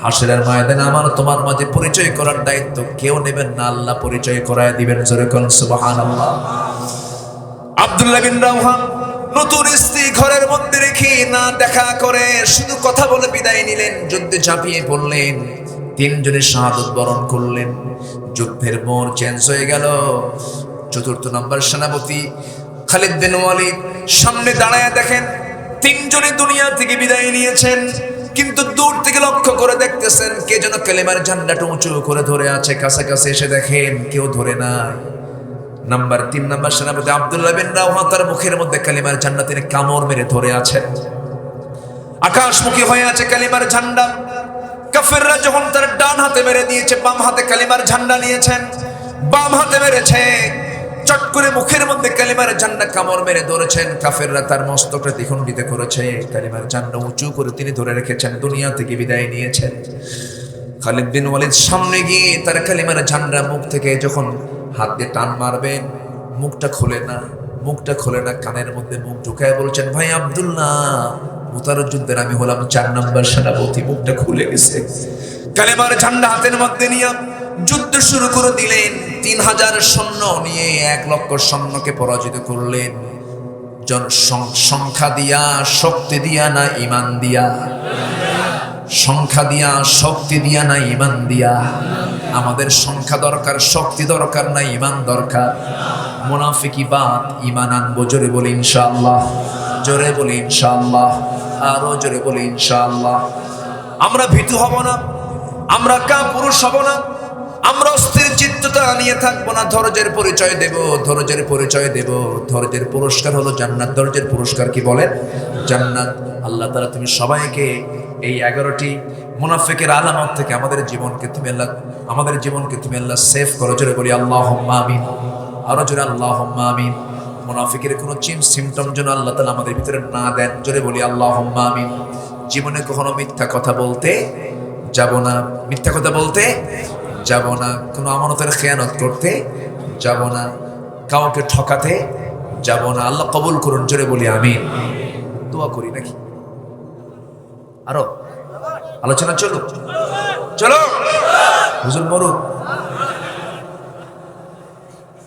হাসরের ময়দানে আমার তোমার মাঝে পরিচয় করার দায়িত্ব কেউ নেবেন না, আল্লাহ পরিচয় করায় দিবেন। জোরে কোন সুবহানাল্লাহ। আব্দুল্লাহ বিন রাওহা নতুন স্ত্রী ঘরের মধ্যে রেখে না দেখা করে শুধু কথা বলে বিদায় নিলেন, যুদ্ধে ঝাঁপিয়ে পড়লেন। 3 জনের শাহাদত বরণ করলেন। যুদ্ধের মোড় চেঞ্জ হয়ে গেল। 4 নম্বর সেনাপতি খালিদ বিন ওয়ালিদ সামনে দাঁড়ায় দেখেন 3 জনে দুনিয়া থেকে বিদায় নিয়েছেন, কিন্তু দূর থেকে লক্ষ্য করে দেখতেছেন কে যেন কালেমার ঝান্ডাটা উঁচু করে ধরে আছে। কাছাকাছি এসে দেখেন কেউ ধরে নাই। 3 নম্বর সেনাপতি আব্দুল্লাহ বিন রাওহা তার মুখের মধ্যে কালিমার ঝান্ডা তিনি কামড় মেরে ধরে আছেন, আকাশমুখী হয়ে আছে কালিমার ঝান্ডা। কাফেররা যখন তার ডান হাতে মেরে দিয়েছে, বাম হাতে কালিমার ঝান্ডা নিয়েছেন, বাম হাতে মেরেছে, চট করে মুখের মধ্যে কালিমার ঝান্ডা কামড় মেরে ধরেছেন। কাফেররা তার মস্তকটা দ্বিখণ্ডিত করেছে, কালিমার ঝান্ডা উঁচু করে তিনি ধরে রেখেছেন, দুনিয়া থেকে বিদায় নিয়েছেন। খালিদ বিন ওয়ালিদ সামনে গিয়ে তার কালিমার ঝান্ডা মুখ থেকে যখন হাত দিয়ে টান মারবেন, মুখটা খোলে না, কানের মধ্যে মুখ ঢুকায় বলছেন, ভাই আব্দুল্লাহ, মুতার যুদ্ধের আমি হলাম 4 নম্বর সেনাপতি। মুখটা খুলে গেছে। কালেমার ঝান্ডা হাতের মধ্যে নিয়ে যুদ্ধ শুরু করে দিলেন। 3000 সৈন্য নিয়ে 1 লক্ষ সৈন্যকে পরাজিত করলেন। সংখ্যা দিয়া, শক্তি দিয়া না ইমান দিয়া? সংখ্যা দিয়া, শক্তি দিয়া না ইমান দিয়া? আমাদের সংখ্যা দরকার, শক্তি দরকার না ইমান দরকার। মুনাফিকি বাদ, ইমান আনবো। জোরে বলি ইনশাআল্লাহ, জোরে বলি ইনশাআল্লাহ, আরো জোরে বলি ইনশাআল্লাহ। আমরা ভীতু হব না, আমরা কাপুরুষ হব না, আমরা অস্থির চিত্ততা নিয়ে থাকবো না। ধৈর্যের পরিচয় দেব, ধৈর্যের পরিচয় দেব। ধৈর্যের পুরস্কার হলো জান্নাত। ধৈর্যের পুরস্কার কি বলেন? জান্নাত। আল্লাহ তাআলা তুমি সবাইকে এই 11টি মুনাফিকের আলামত থেকে আমাদের জীবনকে তুমি আল্লাহ সেভ করো। জোরে বলি আল্লাহুম্মা আমিন, আরো জোরে আল্লাহুম্মা আমিন। মুনাফিকের কোনো সিমটম যেন আল্লাহ তাআলা আমাদের ভিতরে না দেন। জোরে বলি আল্লাহুম্মা আমিন। জীবনে কখনো মিথ্যা কথা বলতে যাব না, মিথ্যা কথা বলতে যাব না, কোনো আমানতের খেয়ানত করতে যাব না, কাউকে ঠকাতে যাব না। আল্লাহ কবুল করুন। জোরে বলি আমিন। দোয়া করি নাকি? আরো আলোচনা চলো হুজুর মরুক।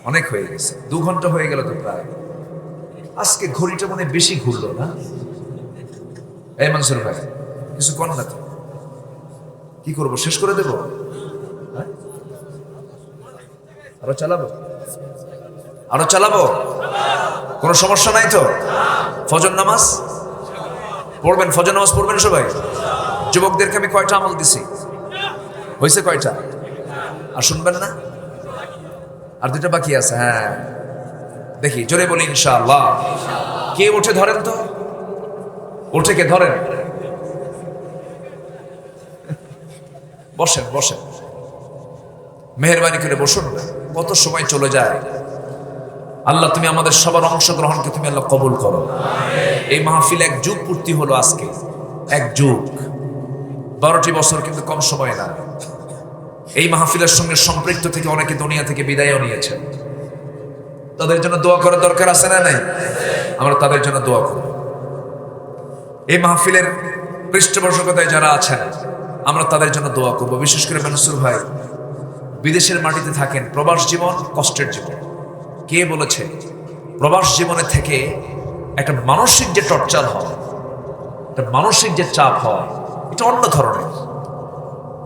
অনেক হয়ে গেছে, 2 ঘন্টা হয়ে গেল তো প্রায়। আজকে ঘড়িটা মনে বেশি ঘুরলো না? এই মনসুর ভাই কিছু কর না তো, কি করবো? শেষ করে দেবো? আরো চালাবো? কোনো সমস্যা নাই তো? ফজর নামাজ পড়বেন, ফজর নামাজ পড়বেন সবাই। যুবকদেরকে আমি কয়টা আমল দিছি? হয়েছে কয়টা? আর শুনবেন না? আর 2টা বাকি আছে। হ্যাঁ দেখি, জোরে বলি ইনশাআল্লাহ। কে উঠে ধরেন তো? উঠে কে ধরেন? বসেন বসেন, মেহেরবানি করে বসুন না, কত সময় চলে যায়। আল্লাহ তুমি আমাদের সবার অংশগ্রহণকে তুমি আল্লাহ কবুল করো। এই মাহফিল এক যুগ পূর্তি হলো আজকে, এক যুগ, 12টি বছর কিন্তু কম সময় না। এই মাহফিলের সঙ্গে সম্পৃক্ত থেকে অনেকে দুনিয়া থেকে বিদায়ও নিয়েছেন, তাদের জন্য দোয়া করার দরকার আছে না নাই? আমরা তাদের জন্য দোয়া করব। এই মাহফিলের পৃষ্ঠপোষকতায় যারা আছেন আমরা তাদের জন্য দোয়া করব। বিশেষ করে মনসুর ভাই বিদেশের মাটিতে থাকেন, প্রবাস জীবন কষ্টের জীবন। কে বলেছে প্রবাস জীবনে থেকে একটা মানসিক যে টর্চার হয়, একটা মানসিক যে চাপ হয়, এটা অন্য ধরনের।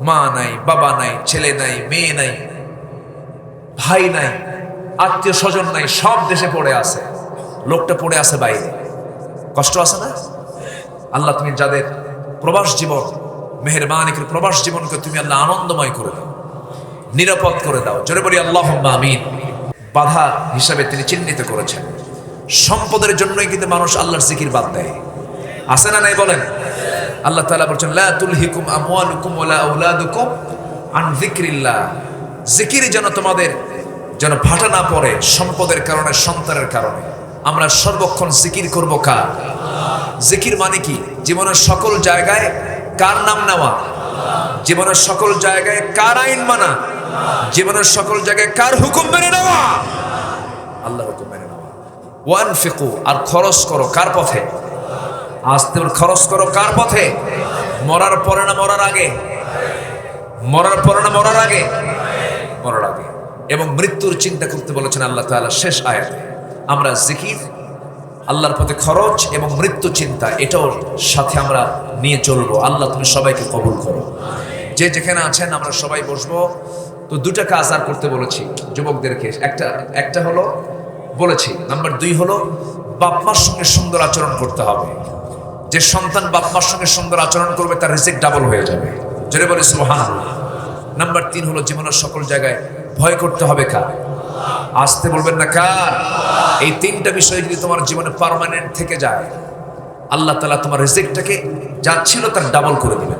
মা নাই, বাবা নাই, ছেলে নাই, মেয়ে নাই, ভাই নাই, আত্মীয় স্বজন নাই, সব দেশে পড়ে আছে, লোকটা পড়ে আছে বাইরে, কষ্ট আছে না? আল্লাহ তুমি যাদের প্রবাস জীবন, মেহেরবানি করে প্রবাস জীবনকে তুমি আল্লাহ আনন্দময় করে দাও, নিরাপদ করে দাও। জোরে বলি আল্লাহুম্মা আমিন। বাধা হিসাবে তিনি চিহ্নিত করেছেন। সম্পদের জন্যই কিন্তু মানুষ আল্লাহর জিকির বাদ দেয়, আছে না নাই বলেন? আল্লাহ তাআলা বলেছেন লা তুলহিকুম আমওয়ালুকুম ওয়ালা আওলাদুকুম আন যিকরিল্লাহ। জিকির যেন তোমাদের যেন ভাটা না পড়ে সম্পদের কারণে, সন্তানের কারণে। আমরা সর্বক্ষণ জিকির করব কার? জিকির মানে কি? জীবনের সকল জায়গায় কার নাম নেওয়া? জীবনের সকল জায়গায় কার আইন মানা? জীবনের সকল জায়গায় কার হুকুম মেনে নেওয়া? আল্লাহর হুকুম মেনে নেওয়া। ওয়ানফিকু, আর খরচ করো কার পথে? আস্তে খরচ করো কার পথে? মরার পরে না মরার আগে? মরার পরে না মরার আগে? মরার আগে। এবং মৃত্যুর চিন্তা করতে বলেছেন আল্লাহ তাআলা শেষ আয়াতে। আমরা জিকির, আল্লাহর পথে খরচ এবং মৃত্যু চিন্তা, এটাও সাথে আমরা নিয়ে চলবো। আল্লাহ তুমি সবাইকে কবুল করো। যে যেখানে আছেন আমরা সবাই বসবো। তো দুটা কাজ আর করতে বলেছি যুবকদেরকে। একটা হলো বলেছি, নাম্বার 2 হলো বাপমার সঙ্গে সুন্দর আচরণ করতে হবে। যে সন্তান বাপমার সঙ্গে সুন্দর আচরণ করবে তার রিজিক ডাবল হয়ে যাবে। জোরে বলি সুবহানাল্লাহ। নাম্বার 3 হলো জীবনের সকল জায়গায় ভয় করতে হবে কার? আসতে বলবেন না কার? এই 3টা বিষয় যদি তোমার জীবনে পার্মানেন্ট থেকে যায়, আল্লাহ তাআলা তোমার রিজিকটাকে যা ছিল তার ডাবল করে দিবেন।